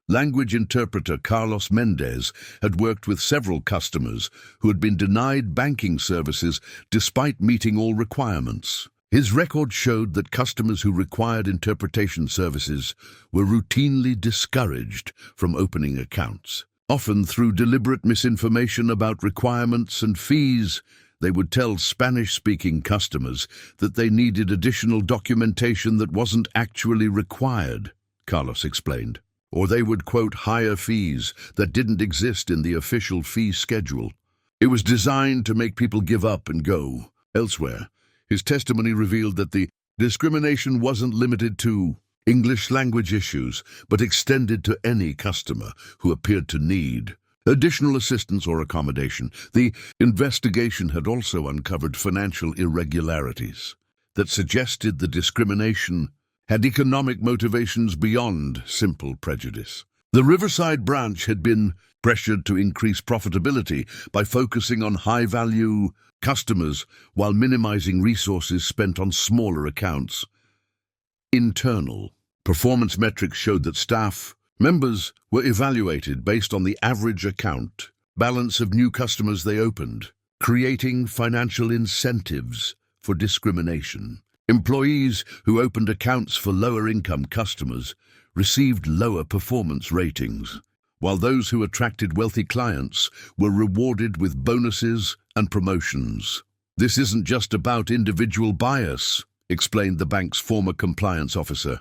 Language interpreter Carlos Mendez had worked with several customers who had been denied banking services despite meeting all requirements. His record showed that customers who required interpretation services were routinely discouraged from opening accounts. Often through deliberate misinformation about requirements and fees, they would tell Spanish-speaking customers that they needed additional documentation that wasn't actually required, Carlos explained. Or they would quote higher fees that didn't exist in the official fee schedule. It was designed to make people give up and go elsewhere. His testimony revealed that the discrimination wasn't limited to English language issues, but extended to any customer who appeared to need additional assistance or accommodation. The investigation had also uncovered financial irregularities that suggested the discrimination had economic motivations beyond simple prejudice. The Riverside branch had been pressured to increase profitability by focusing on high-value customers while minimizing resources spent on smaller accounts. Internal performance metrics showed that staff members were evaluated based on the average account balance of new customers they opened, creating financial incentives for discrimination. Employees who opened accounts for lower-income customers received lower performance ratings, while those who attracted wealthy clients were rewarded with bonuses and promotions. This isn't just about individual bias, explained the bank's former compliance officer,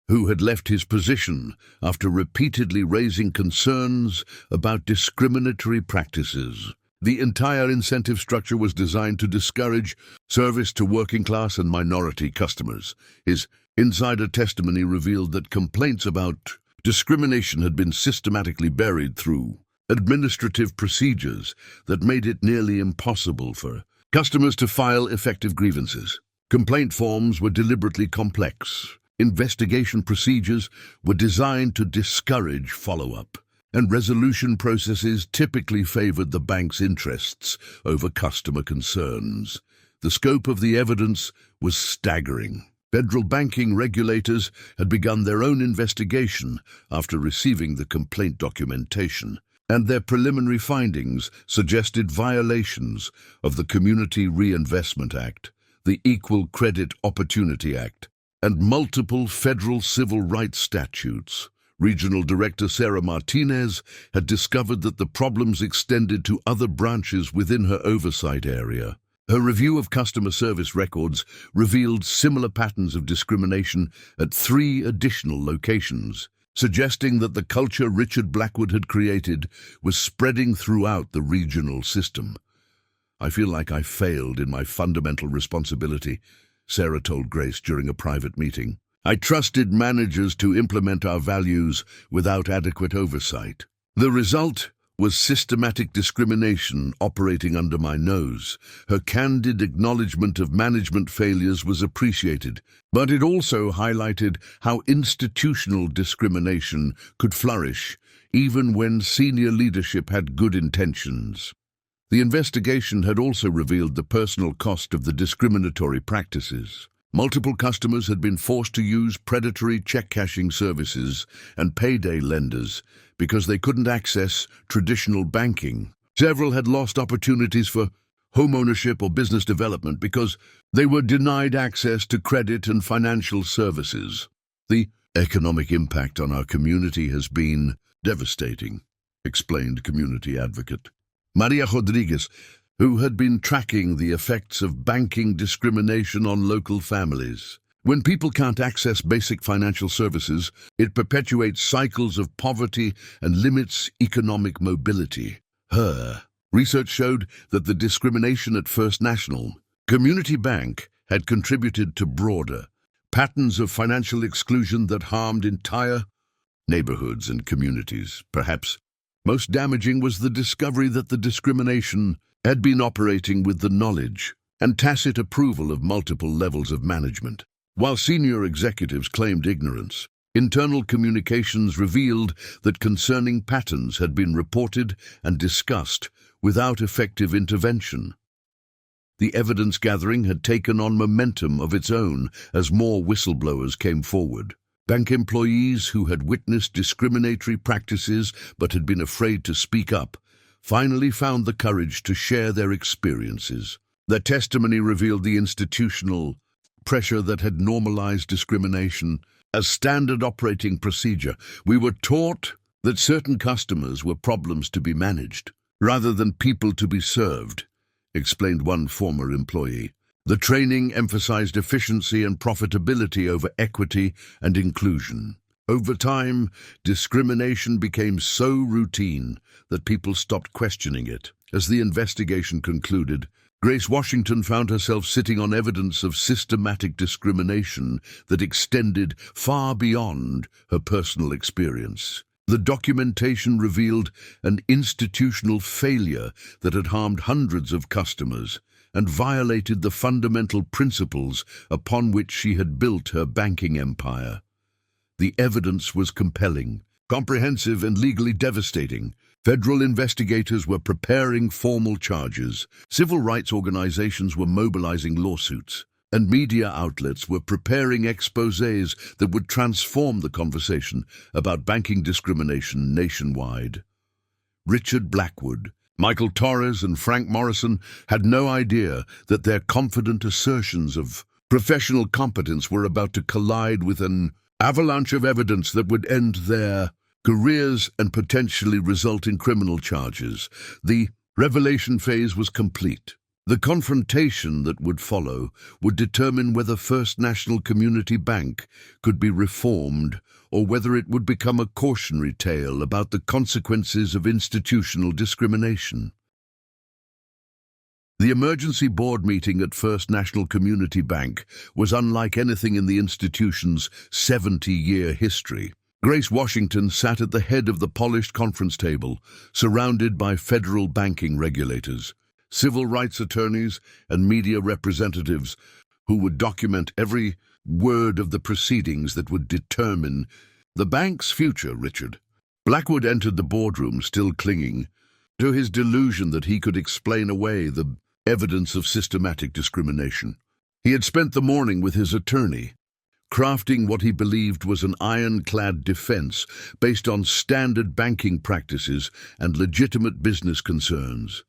who had left his position after repeatedly raising concerns about discriminatory practices. The entire incentive structure was designed to discourage service to working-class and minority customers. His insider testimony revealed that complaints about discrimination had been systematically buried through administrative procedures that made it nearly impossible for customers to file effective grievances. Complaint forms were deliberately complex. Investigation procedures were designed to discourage follow-up, and resolution processes typically favored the bank's interests over customer concerns. The scope of the evidence was staggering. Federal banking regulators had begun their own investigation after receiving the complaint documentation, and their preliminary findings suggested violations of the Community Reinvestment Act, the Equal Credit Opportunity Act, and multiple federal civil rights statutes. Regional Director Sarah Martinez had discovered that the problems extended to other branches within her oversight area. Her review of customer service records revealed similar patterns of discrimination at 3 additional locations, suggesting that the culture Richard Blackwood had created was spreading throughout the regional system. "I feel like I failed in my fundamental responsibility," Sarah told Grace during a private meeting. "I trusted managers to implement our values without adequate oversight. The result was systematic discrimination operating under my nose." Her candid acknowledgement of management failures was appreciated, but it also highlighted how institutional discrimination could flourish even when senior leadership had good intentions. The investigation had also revealed the personal cost of the discriminatory practices. Multiple customers had been forced to use predatory check-cashing services and payday lenders because they couldn't access traditional banking. Several had lost opportunities for home ownership or business development because they were denied access to credit and financial services. "The economic impact on our community has been devastating," explained community advocate Maria Rodriguez, who had been tracking the effects of banking discrimination on local families. "When people can't access basic financial services, it perpetuates cycles of poverty and limits economic mobility." Research showed that the discrimination at First National Community Bank had contributed to broader patterns of financial exclusion that harmed entire neighborhoods and communities. Perhaps most damaging was the discovery that the discrimination had been operating with the knowledge and tacit approval of multiple levels of management. While senior executives claimed ignorance, internal communications revealed that concerning patterns had been reported and discussed without effective intervention. The evidence gathering had taken on momentum of its own as more whistleblowers came forward. Bank employees who had witnessed discriminatory practices but had been afraid to speak up finally found the courage to share their experiences. Their testimony revealed the institutional pressure that had normalized discrimination as standard operating procedure. We were taught that certain customers were problems to be managed rather than people to be served, explained one former employee. The training emphasized efficiency and profitability over equity and inclusion. Over time, discrimination became so routine that people stopped questioning it. As the investigation concluded, Grace Washington found herself sitting on evidence of systematic discrimination that extended far beyond her personal experience. The documentation revealed an institutional failure that had harmed hundreds of customers and violated the fundamental principles upon which she had built her banking empire. The evidence was compelling, comprehensive, and legally devastating. Federal investigators were preparing formal charges, civil rights organizations were mobilizing lawsuits, and media outlets were preparing exposés that would transform the conversation about banking discrimination nationwide. Richard Blackwood, Michael Torres, and Frank Morrison had no idea that their confident assertions of professional competence were about to collide with an avalanche of evidence that would end their careers and potentially result in criminal charges. The revelation phase was complete. The confrontation that would follow would determine whether First National Community Bank could be reformed or whether it would become a cautionary tale about the consequences of institutional discrimination. The emergency board meeting at First National Community Bank was unlike anything in the institution's 70-year history. Grace Washington sat at the head of the polished conference table, surrounded by federal banking regulators, civil rights attorneys, and media representatives who would document every word of the proceedings that would determine the bank's future. Richard Blackwood entered the boardroom still clinging to his delusion that he could explain away the evidence of systematic discrimination. He had spent the morning with his attorney, crafting what he believed was an ironclad defense based on standard banking practices and legitimate business concerns.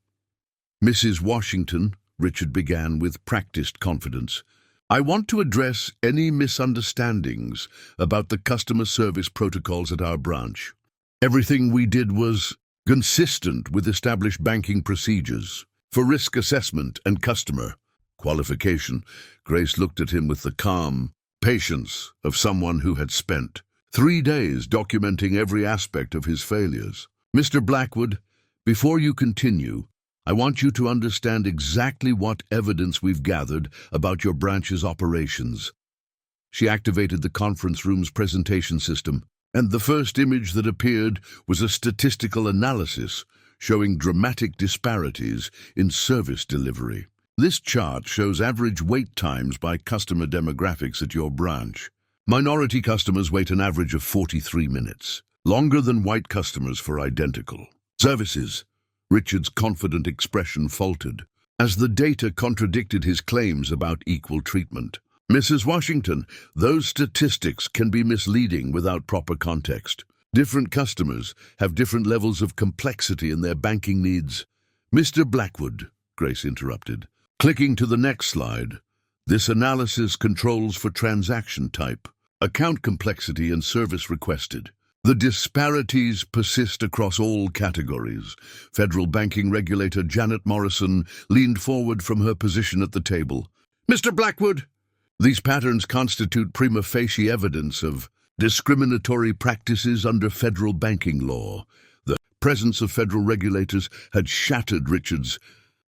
Mrs. Washington, Richard began with practiced confidence, I want to address any misunderstandings about the customer service protocols at our branch. Everything we did was consistent with established banking procedures for risk assessment and customer qualification. Grace looked at him with the calm patience of someone who had spent 3 days documenting every aspect of his failures. Mr. Blackwood, before you continue, I want you to understand exactly what evidence we've gathered about your branch's operations. She activated the conference room's presentation system, and the first image that appeared was a statistical analysis showing dramatic disparities in service delivery. This chart shows average wait times by customer demographics at your branch. Minority customers wait an average of 43 minutes, longer than white customers for identical services. Richard's confident expression faltered as the data contradicted his claims about equal treatment. Mrs. Washington, those statistics can be misleading without proper context. Different customers have different levels of complexity in their banking needs. Mr. Blackwood, Grace interrupted, clicking to the next slide. This analysis controls for transaction type, account complexity, and service requested. The disparities persist across all categories. Federal banking regulator Janet Morrison leaned forward from her position at the table. Mr. Blackwood, these patterns constitute prima facie evidence of discriminatory practices under federal banking law. The presence of federal regulators had shattered Richard's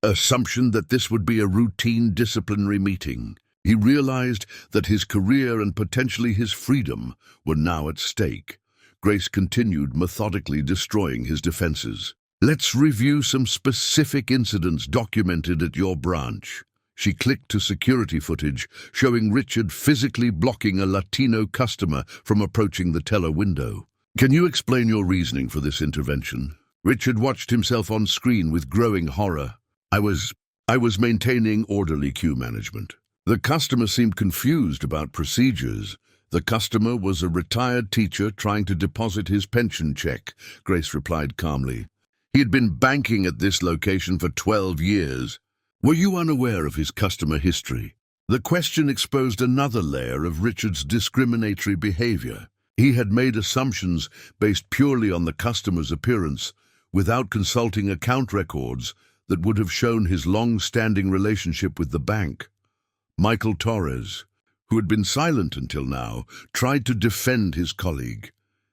assumption that this would be a routine disciplinary meeting. He realized that his career and potentially his freedom were now at stake. Grace continued methodically destroying his defenses. Let's review some specific incidents documented at your branch. She clicked to security footage showing Richard physically blocking a Latino customer from approaching the teller window. Can you explain your reasoning for this intervention? Richard watched himself on screen with growing horror. I was maintaining orderly queue management. The customer seemed confused about procedures. The customer was a retired teacher trying to deposit his pension check, Grace replied calmly. He had been banking at this location for 12 years. Were you unaware of his customer history? The question exposed another layer of Richard's discriminatory behavior. He had made assumptions based purely on the customer's appearance, without consulting account records that would have shown his long-standing relationship with the bank. Michael Torres, who had been silent until now, tried to defend his colleague.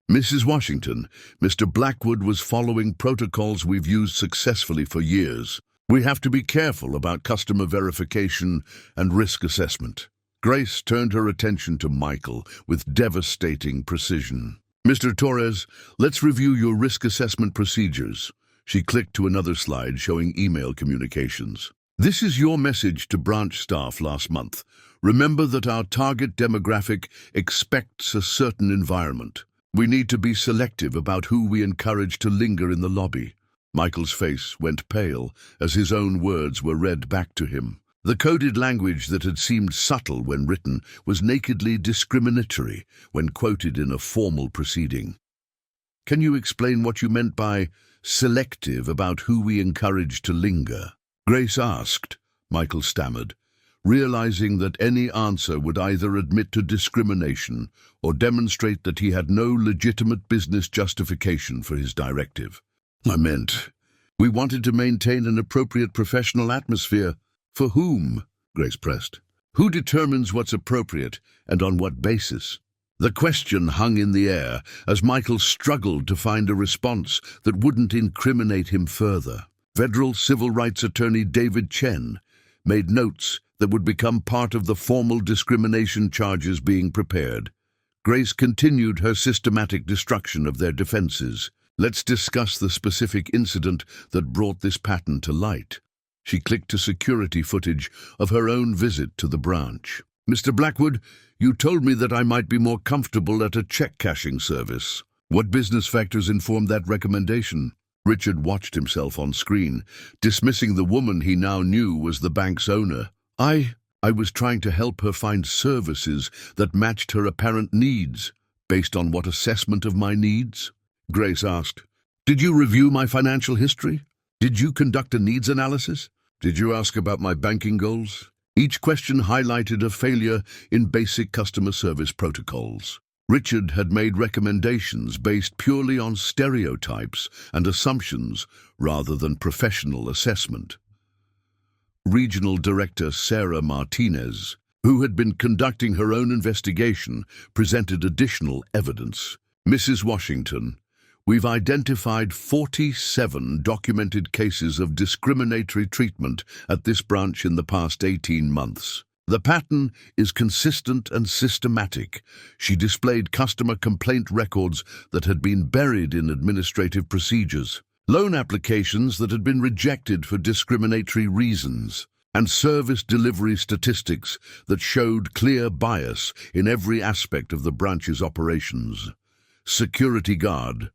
Mrs. Washington, Mr. Blackwood was following protocols we've used successfully for years. We have to be careful about customer verification and risk assessment. Grace turned her attention to Michael with devastating precision. Mr. Torres, let's review your risk assessment procedures. She clicked to another slide showing email communications. This is your message to branch staff last month. Remember that our target demographic expects a certain environment. We need to be selective about who we encourage to linger in the lobby. Michael's face went pale as his own words were read back to him. The coded language that had seemed subtle when written was nakedly discriminatory when quoted in a formal proceeding. Can you explain what you meant by selective about who we encourage to linger? Grace asked. Michael stammered, realizing that any answer would either admit to discrimination or demonstrate that he had no legitimate business justification for his directive. I meant, we wanted to maintain an appropriate professional atmosphere. For whom? Grace pressed. Who determines what's appropriate and on what basis? The question hung in the air as Michael struggled to find a response that wouldn't incriminate him further. Federal civil rights attorney David Chen made notes that would become part of the formal discrimination charges being prepared. Grace continued her systematic destruction of their defenses. Let's discuss the specific incident that brought this pattern to light. She clicked to security footage of her own visit to the branch. Mr. Blackwood, you told me that I might be more comfortable at a check cashing service. What business factors informed that recommendation? Richard watched himself on screen, dismissing the woman he now knew was the bank's owner. I was trying to help her find services that matched her apparent needs. Based on what assessment of my needs? Grace asked. Did you review my financial history? Did you conduct a needs analysis? Did you ask about my banking goals? Each question highlighted a failure in basic customer service protocols. Richard had made recommendations based purely on stereotypes and assumptions rather than professional assessment. Regional Director Sarah Martinez, who had been conducting her own investigation, presented additional evidence. Mrs. Washington, we've identified 47 documented cases of discriminatory treatment at this branch in the past 18 months. The pattern is consistent and systematic. She displayed customer complaint records that had been buried in administrative procedures, loan applications that had been rejected for discriminatory reasons, and service delivery statistics that showed clear bias in every aspect of the branch's operations. Security guard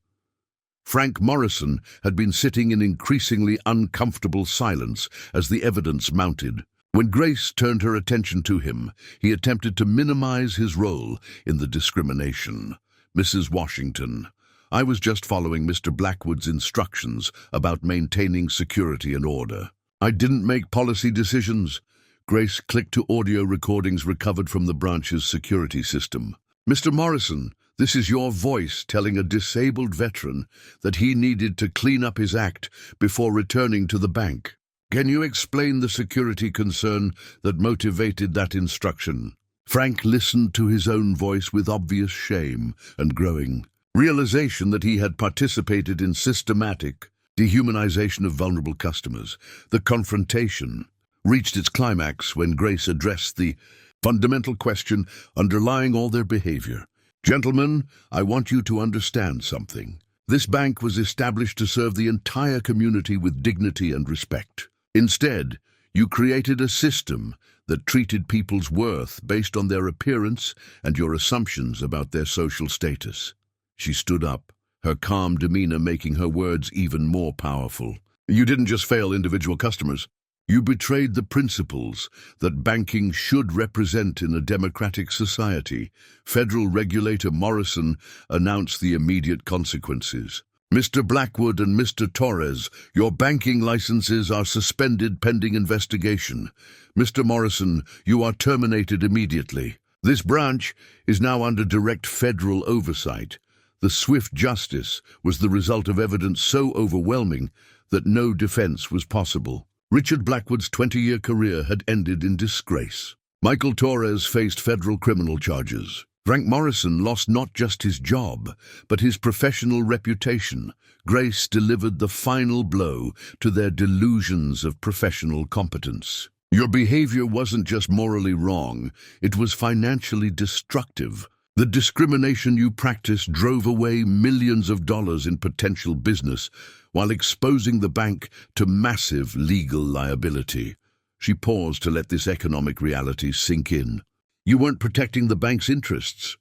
Frank Morrison had been sitting in increasingly uncomfortable silence as the evidence mounted. When Grace turned her attention to him, he attempted to minimize his role in the discrimination. Mrs. Washington, I was just following Mr. Blackwood's instructions about maintaining security and order. I didn't make policy decisions. Grace clicked to audio recordings recovered from the branch's security system. Mr. Morrison, this is your voice telling a disabled veteran that he needed to clean up his act before returning to the bank. Can you explain the security concern that motivated that instruction? Frank listened to his own voice with obvious shame and growing realization that he had participated in systematic, dehumanization of vulnerable customers. The confrontation reached its climax when Grace addressed the fundamental question underlying all their behavior. Gentlemen, I want you to understand something. This bank was established to serve the entire community with dignity and respect. Instead, you created a system that treated people's worth based on their appearance and your assumptions about their social status. She stood up, her calm demeanor making her words even more powerful. You didn't just fail individual customers. You betrayed the principles that banking should represent in a democratic society. Federal regulator Morrison announced the immediate consequences. Mr. Blackwood and Mr. Torres, your banking licenses are suspended pending investigation. Mr. Morrison, you are terminated immediately. This branch is now under direct federal oversight. The swift justice was the result of evidence so overwhelming that no defense was possible. Richard Blackwood's 20-year career had ended in disgrace. Michael Torres faced federal criminal charges. Frank Morrison lost not just his job, but his professional reputation. Grace delivered the final blow to their delusions of professional competence. Your behavior wasn't just morally wrong, it was financially destructive. The discrimination you practiced drove away millions of dollars in potential business while exposing the bank to massive legal liability. She paused to let this economic reality sink in. You weren't protecting the bank's interests.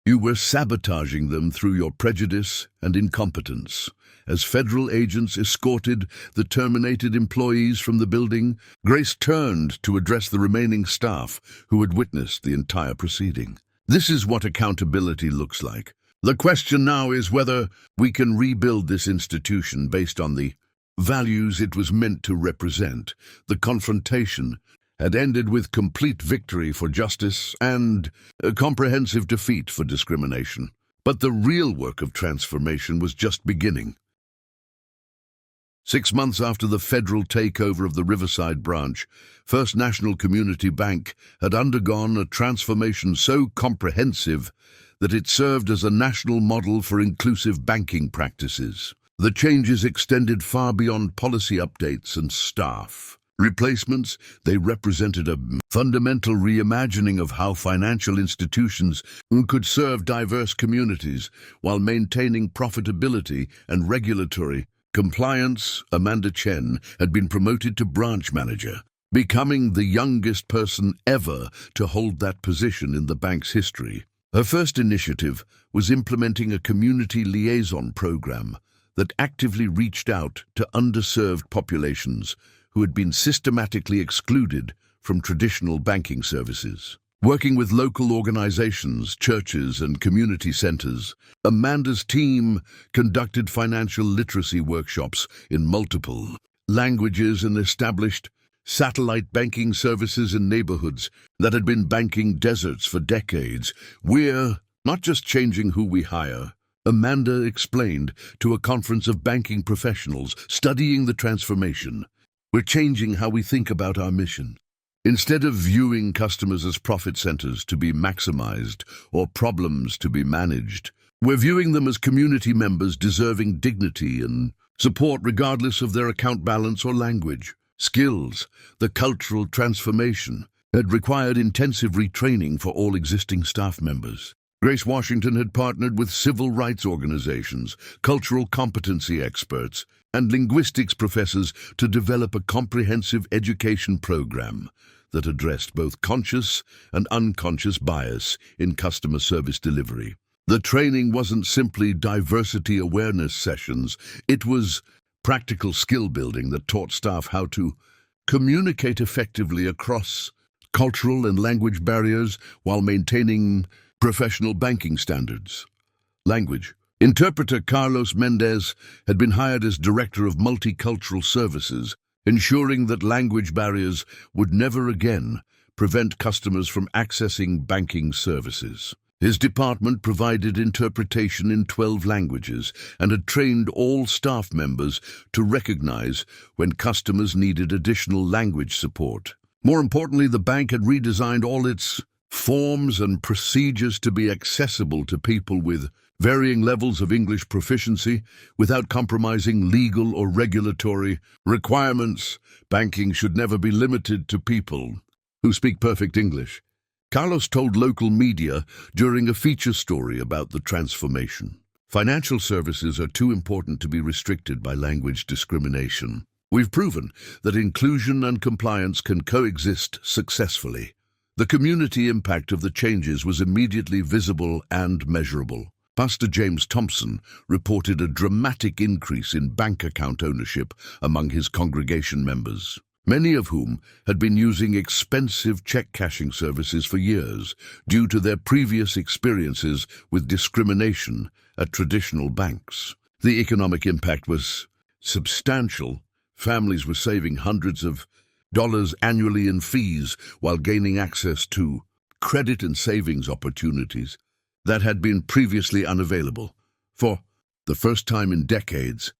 You were sabotaging them through your prejudice and incompetence. As federal agents escorted the terminated employees from the building, Grace turned to address the remaining staff who had witnessed the entire proceeding. This is what accountability looks like. The question now is whether we can rebuild this institution based on the values it was meant to represent. The confrontation had ended with complete victory for justice and a comprehensive defeat for discrimination. But the real work of transformation was just beginning. 6 months after the federal takeover of the Riverside branch, First National Community Bank had undergone a transformation so comprehensive that it served as a national model for inclusive banking practices. The changes extended far beyond policy updates and staff replacements. They represented a fundamental reimagining of how financial institutions could serve diverse communities while maintaining profitability and regulatory compliance. Amanda Chen had been promoted to branch manager, becoming the youngest person ever to hold that position in the bank's history. Her first initiative was implementing a community liaison program that actively reached out to underserved populations who had been systematically excluded from traditional banking services. Working with local organizations, churches, and community centers, Amanda's team conducted financial literacy workshops in multiple languages and established satellite banking services in neighborhoods that had been banking deserts for decades. We're not just changing who we hire, Amanda explained to a conference of banking professionals studying the transformation. We're changing how we think about our mission. Instead of viewing customers as profit centers to be maximized or problems to be managed, we're viewing them as community members deserving dignity and support regardless of their account balance or language skills. The cultural transformation had required intensive retraining for all existing staff members. Grace Washington had partnered with civil rights organizations, cultural competency experts, and linguistics professors to develop a comprehensive education program that addressed both conscious and unconscious bias in customer service delivery. The training wasn't simply diversity awareness sessions, it was practical skill building that taught staff how to communicate effectively across cultural and language barriers while maintaining professional banking standards. Language. Interpreter Carlos Mendez had been hired as Director of Multicultural Services, ensuring that language barriers would never again prevent customers from accessing banking services. His department provided interpretation in 12 languages and had trained all staff members to recognize when customers needed additional language support. More importantly, the bank had redesigned all its forms and procedures to be accessible to people with varying levels of English proficiency without compromising legal or regulatory requirements. Banking should never be limited to people who speak perfect English. Carlos told local media during a feature story about the transformation. Financial services are too important to be restricted by language discrimination. We've proven that inclusion and compliance can coexist successfully. The community impact of the changes was immediately visible and measurable. Pastor James Thompson reported a dramatic increase in bank account ownership among his congregation members, many of whom had been using expensive check cashing services for years due to their previous experiences with discrimination at traditional banks. The economic impact was substantial. Families were saving hundreds of dollars annually in fees while gaining access to credit and savings opportunities that had been previously unavailable. For the first time in decades,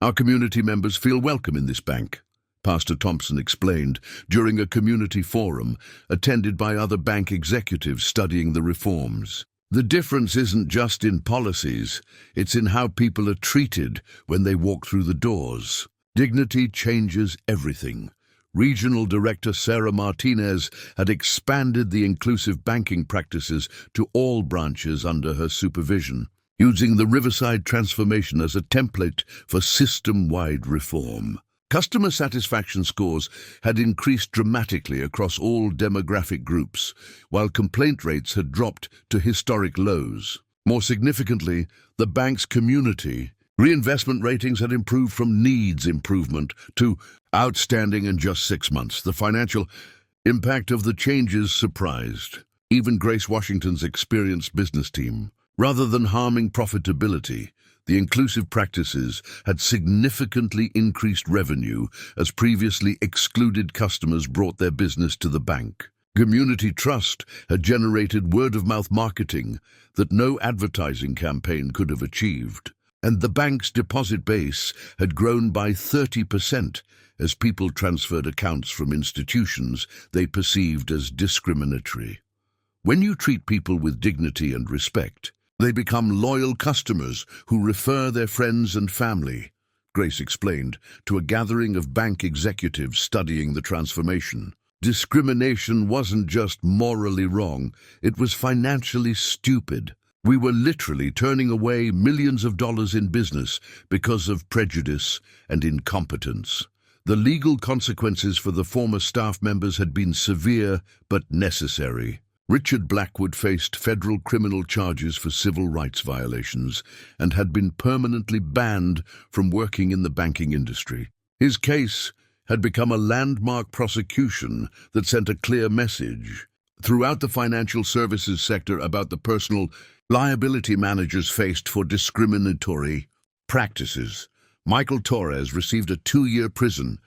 our community members feel welcome in this bank, Pastor Thompson explained during a community forum attended by other bank executives studying the reforms. The difference isn't just in policies, it's in how people are treated when they walk through the doors. Dignity changes everything. Regional Director Sarah Martinez had expanded the inclusive banking practices to all branches under her supervision, using the Riverside transformation as a template for system-wide reform. Customer satisfaction scores had increased dramatically across all demographic groups, while complaint rates had dropped to historic lows. More significantly, the bank's community reinvestment ratings had improved from needs improvement to outstanding in just 6 months. The financial impact of the changes surprised even Grace Washington's experienced business team. Rather than harming profitability, the inclusive practices had significantly increased revenue as previously excluded customers brought their business to the bank. Community trust had generated word-of-mouth marketing that no advertising campaign could have achieved. And the bank's deposit base had grown by 30% as people transferred accounts from institutions they perceived as discriminatory. When you treat people with dignity and respect, they become loyal customers who refer their friends and family, Grace explained to a gathering of bank executives studying the transformation. Discrimination wasn't just morally wrong, it was financially stupid. We were literally turning away millions of dollars in business because of prejudice and incompetence. The legal consequences for the former staff members had been severe but necessary. Richard Blackwood faced federal criminal charges for civil rights violations and had been permanently banned from working in the banking industry. His case had become a landmark prosecution that sent a clear message throughout the financial services sector about the personal liability managers faced for discriminatory practices. Michael Torres received a 2-year prison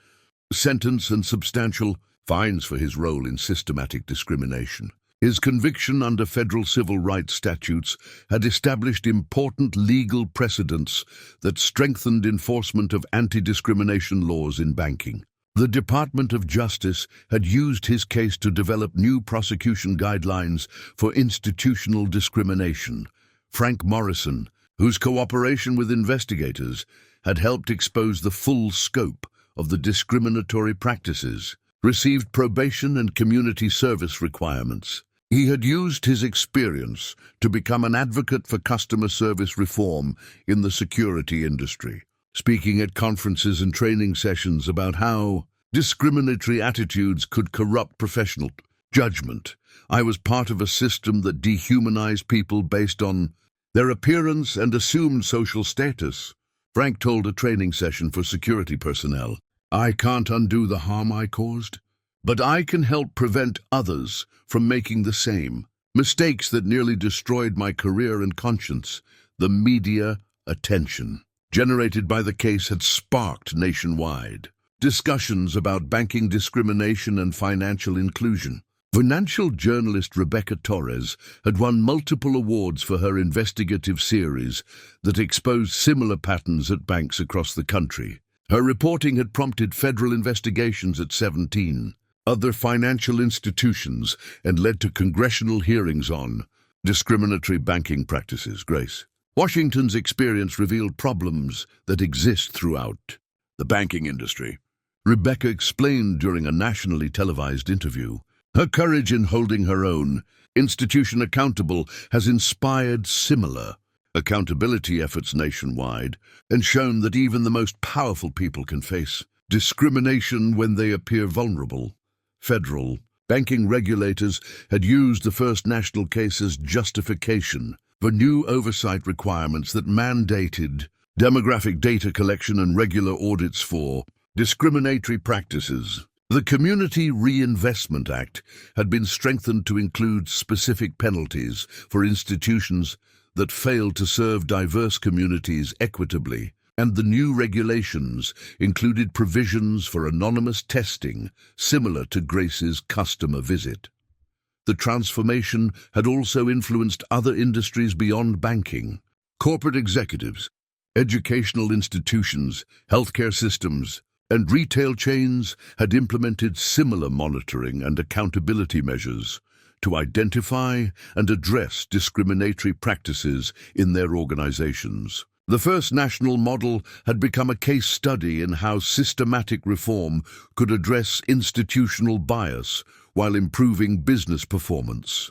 sentence and substantial fines for his role in systematic discrimination. His conviction under federal civil rights statutes had established important legal precedents that strengthened enforcement of anti-discrimination laws in banking. The Department of Justice had used his case to develop new prosecution guidelines for institutional discrimination. Frank Morrison, whose cooperation with investigators had helped expose the full scope of the discriminatory practices, received probation and community service requirements. He had used his experience to become an advocate for customer service reform in the security industry, speaking at conferences and training sessions about how discriminatory attitudes could corrupt professional judgment. I was part of a system that dehumanized people based on their appearance and assumed social status, Frank told a training session for security personnel. I can't undo the harm I caused, but I can help prevent others from making the same. Mistakes that nearly destroyed my career and conscience. The media attention generated by the case had sparked nationwide discussions about banking discrimination and financial inclusion. Financial journalist Rebecca Torres had won multiple awards for her investigative series that exposed similar patterns at banks across the country. Her reporting had prompted federal investigations at 17 other financial institutions and led to congressional hearings on discriminatory banking practices. Grace. Washington's experience revealed problems that exist throughout the banking industry. Rebecca explained during a nationally televised interview, her courage in holding her own institution accountable has inspired similar accountability efforts nationwide and shown that even the most powerful people can face discrimination when they appear vulnerable. Federal banking regulators had used the First National case as justification for new oversight requirements that mandated demographic data collection and regular audits for discriminatory practices. The Community Reinvestment Act had been strengthened to include specific penalties for institutions that failed to serve diverse communities equitably, and the new regulations included provisions for anonymous testing similar to Grace's customer visit. The transformation had also influenced other industries beyond banking. Corporate executives, educational institutions, healthcare systems, and retail chains had implemented similar monitoring and accountability measures to identify and address discriminatory practices in their organizations. The First National model had become a case study in how systematic reform could address institutional bias while improving business performance.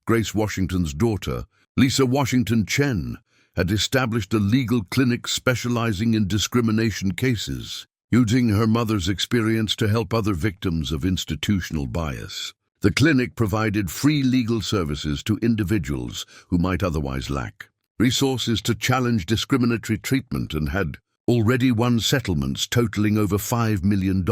Grace Washington's daughter, Lisa Washington Chen, had established a legal clinic specializing in discrimination cases, using her mother's experience to help other victims of institutional bias. The clinic provided free legal services to individuals who might otherwise lack resources to challenge discriminatory treatment and had already won settlements totaling over $5 million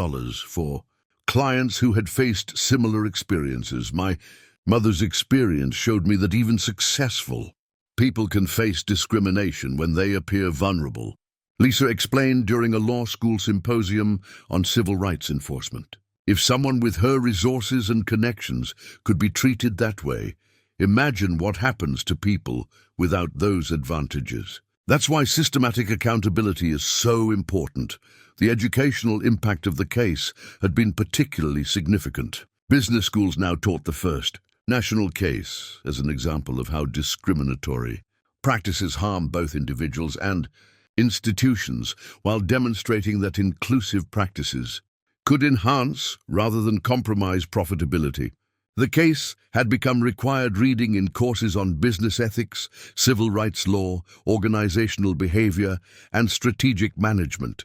for clients who had faced similar experiences. My mother's experience showed me that even successful people can face discrimination when they appear vulnerable, Lisa explained during a law school symposium on civil rights enforcement. If someone with her resources and connections could be treated that way, imagine what happens to people without those advantages. That's why systematic accountability is so important. The educational impact of the case had been particularly significant. Business schools now taught the First National case as an example of how discriminatory practices harm both individuals and institutions, while demonstrating that inclusive practices could enhance rather than compromise profitability. The case had become required reading in courses on business ethics, civil rights law, organizational behavior, and strategic management.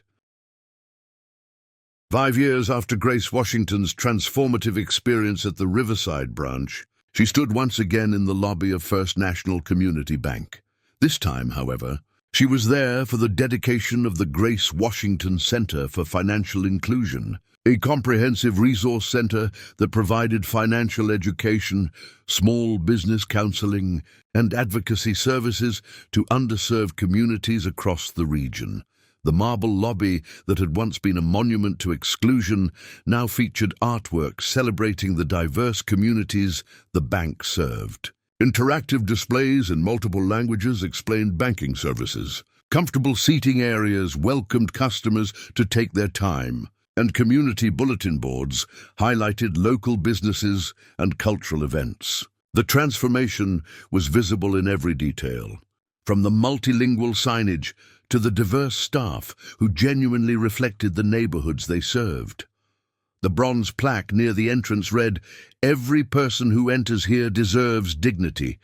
5 years after Grace Washington's transformative experience at the Riverside branch, she stood once again in the lobby of First National Community Bank. This time, however, she was there for the dedication of the Grace Washington Center for Financial Inclusion, a comprehensive resource center that provided financial education, small business counseling, and advocacy services to underserved communities across the region. The marble lobby that had once been a monument to exclusion now featured artwork celebrating the diverse communities the bank served. Interactive displays in multiple languages explained banking services. Comfortable seating areas welcomed customers to take their time, and community bulletin boards highlighted local businesses and cultural events. The transformation was visible in every detail, from the multilingual signage to the diverse staff who genuinely reflected the neighborhoods they served. The bronze plaque near the entrance read, "Every person who enters here deserves dignity,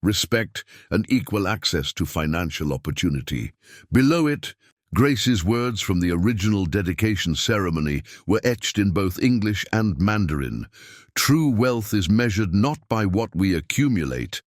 respect, and equal access to financial opportunity." Below it, Grace's words from the original dedication ceremony were etched in both English and Mandarin. "True wealth is measured not by what we accumulate,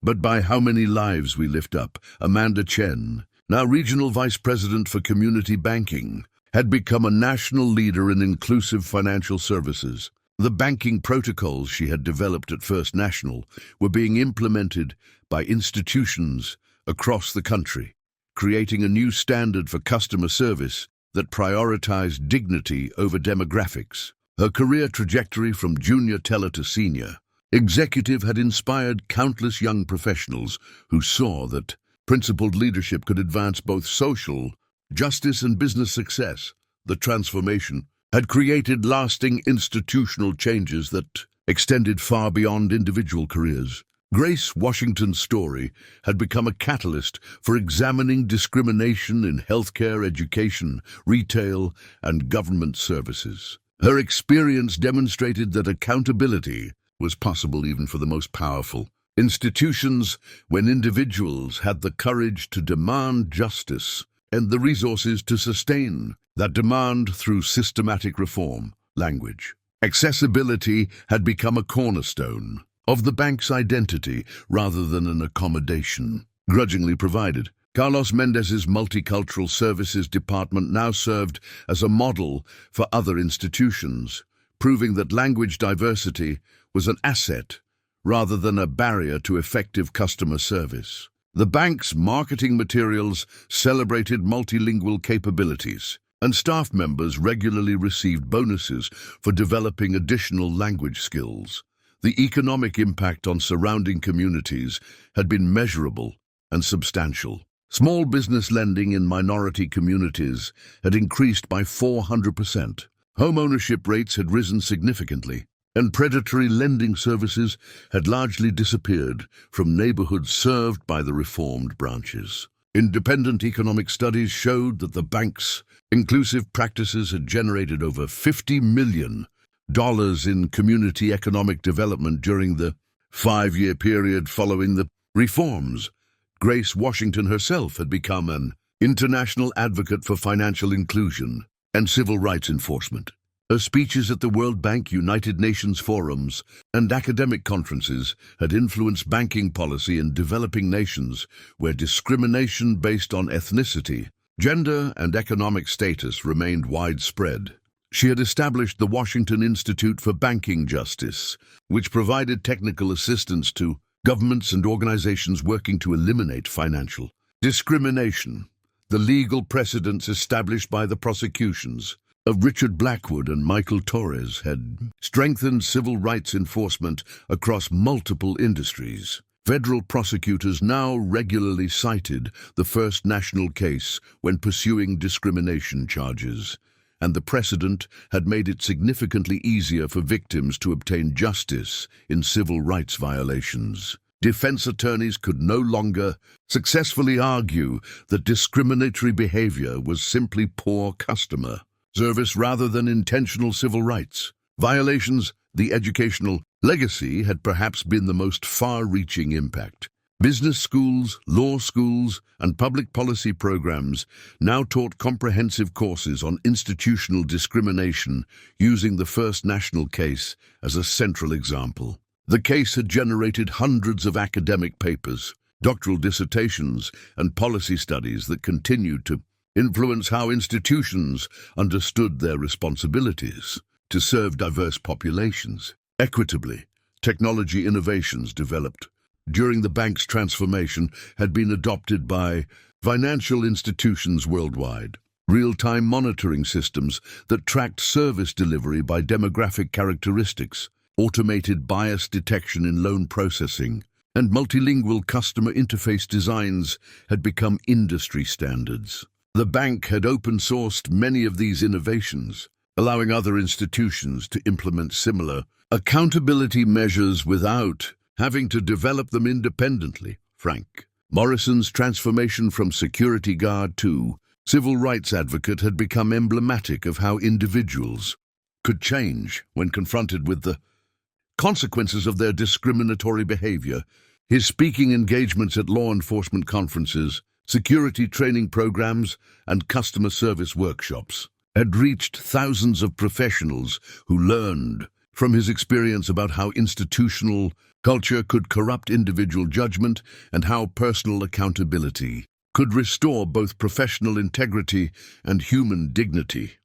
but by how many lives we lift up." Amanda Chen, now Regional Vice President for Community Banking, had become a national leader in inclusive financial services. The banking protocols she had developed at First National were being implemented by institutions across the country, creating a new standard for customer service that prioritized dignity over demographics. Her career trajectory from junior teller to senior executive had inspired countless young professionals who saw that principled leadership could advance both social justice and business success. The transformation had created lasting institutional changes that extended far beyond individual careers. Grace Washington's story had become a catalyst for examining discrimination in healthcare, education, retail, and government services. Her experience demonstrated that accountability was possible even for the most powerful institutions when individuals had the courage to demand justice and the resources to sustain that demand through systematic reform. Language. Accessibility had become a cornerstone of the bank's identity rather than an accommodation grudgingly provided. Carlos Mendez's multicultural services department now served as a model for other institutions, proving that language diversity was an asset rather than a barrier to effective customer service. The bank's marketing materials celebrated multilingual capabilities, and staff members regularly received bonuses for developing additional language skills. The economic impact on surrounding communities had been measurable and substantial. Small business lending in minority communities had increased by 400%. Home ownership rates had risen significantly, and predatory lending services had largely disappeared from neighborhoods served by the reformed branches. Independent economic studies showed that the bank's inclusive practices had generated over $50 million in community economic development during the 5-year period following the reforms. Grace Washington herself had become an international advocate for financial inclusion and civil rights enforcement. Her speeches at the World Bank, United Nations forums, and academic conferences had influenced banking policy in developing nations where discrimination based on ethnicity, gender, and economic status remained widespread. She had established the Washington Institute for Banking Justice, which provided technical assistance to governments and organizations working to eliminate financial discrimination. The legal precedents established by the prosecutions of Richard Blackwood and Michael Torres had strengthened civil rights enforcement across multiple industries. Federal prosecutors now regularly cited the first national case when pursuing discrimination charges, and the precedent had made it significantly easier for victims to obtain justice in civil rights violations. Defense attorneys could no longer successfully argue that discriminatory behavior was simply poor customer service rather than intentional civil rights violations. The educational legacy had perhaps been the most far-reaching impact. Business schools, law schools, and public policy programs now taught comprehensive courses on institutional discrimination, using the first national case as a central example. The case had generated hundreds of academic papers, doctoral dissertations, and policy studies that continued to influence how institutions understood their responsibilities to serve diverse populations equitably. Technology innovations developed during the bank's transformation had been adopted by financial institutions worldwide. Real-time monitoring systems that tracked service delivery by demographic characteristics, automated bias detection in loan processing, and multilingual customer interface designs had become industry standards. The bank had open-sourced many of these innovations, allowing other institutions to implement similar accountability measures without having to develop them independently. Frank Morrison's transformation from security guard to civil rights advocate had become emblematic of how individuals could change when confronted with the consequences of their discriminatory behavior. His speaking engagements at law enforcement conferences, security training programs, and customer service workshops had reached thousands of professionals who learned from his experience about how institutional culture could corrupt individual judgment and how personal accountability could restore both professional integrity and human dignity.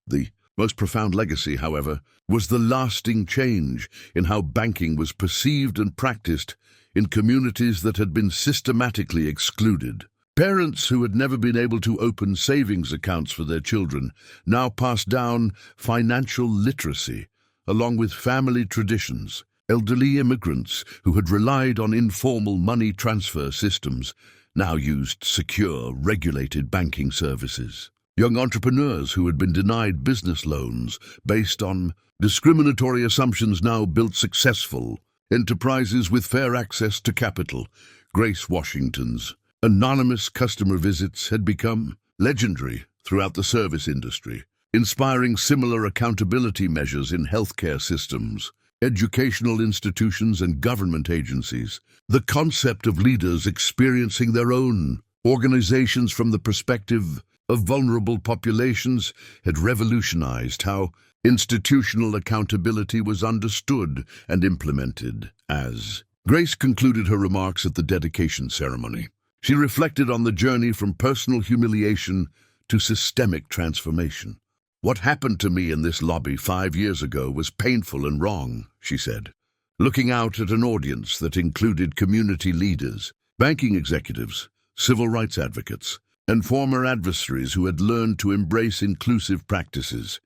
The most profound legacy, however, was the lasting change in how banking was perceived and practiced in communities that had been systematically excluded. Parents who had never been able to open savings accounts for their children now passed down financial literacy along with family traditions. Elderly immigrants who had relied on informal money transfer systems now used secure, regulated banking services. Young entrepreneurs who had been denied business loans based on discriminatory assumptions now built successful Enterprises with fair access to capital. Grace Washington's anonymous customer visits had become legendary throughout the service industry, inspiring similar accountability measures in healthcare systems, educational institutions, and government agencies. The concept of leaders experiencing their own organizations from the perspective of vulnerable populations had revolutionized how institutional accountability was understood and implemented. As Grace concluded her remarks at the dedication ceremony, she reflected on the journey from personal humiliation to systemic transformation. "What happened to me in this lobby 5 years ago was painful and wrong," she said, looking out at an audience that included community leaders, banking executives, civil rights advocates, and former adversaries who had learned to embrace inclusive practices.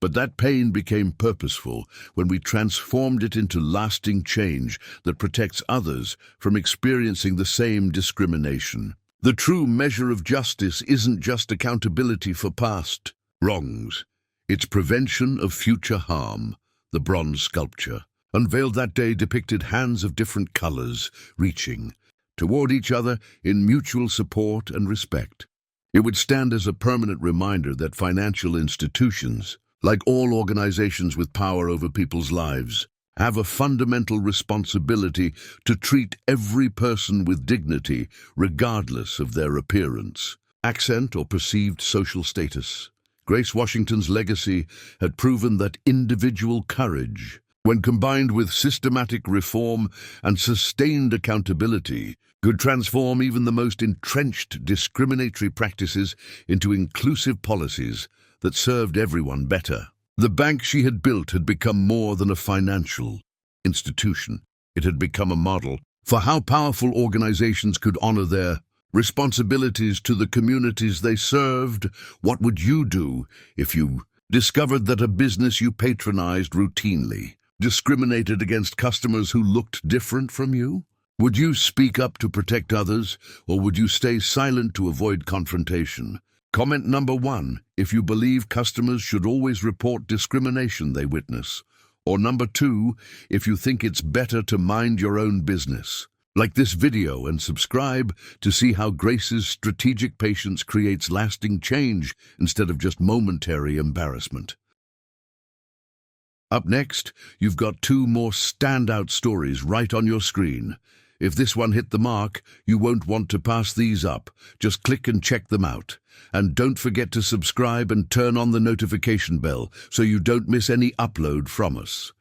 But that pain became purposeful when we transformed it into lasting change that protects others from experiencing the same discrimination. The true measure of justice isn't just accountability for past wrongs. It's prevention of future harm. The bronze sculpture, unveiled that day, depicted hands of different colors reaching toward each other in mutual support and respect. It would stand as a permanent reminder that financial institutions, like all organizations with power over people's lives, have a fundamental responsibility to treat every person with dignity, regardless of their appearance, accent, or perceived social status. Grace Washington's legacy had proven that individual courage, when combined with systematic reform and sustained accountability, could transform even the most entrenched discriminatory practices into inclusive policies that served everyone better. The bank she had built had become more than a financial institution. It had become a model for how powerful organizations could honor their responsibilities to the communities they served. What would you do if you discovered that a business you patronized routinely discriminated against customers who looked different from you? Would you speak up to protect others, or would you stay silent to avoid confrontation? Comment number 1, if you believe customers should always report discrimination they witness. Or number 2, if you think it's better to mind your own business. Like this video and subscribe to see how Grace's strategic patience creates lasting change instead of just momentary embarrassment. Up next, you've got 2 more standout stories right on your screen. If this one hit the mark, you won't want to pass these up. Just click and check them out. And don't forget to subscribe and turn on the notification bell so you don't miss any upload from us.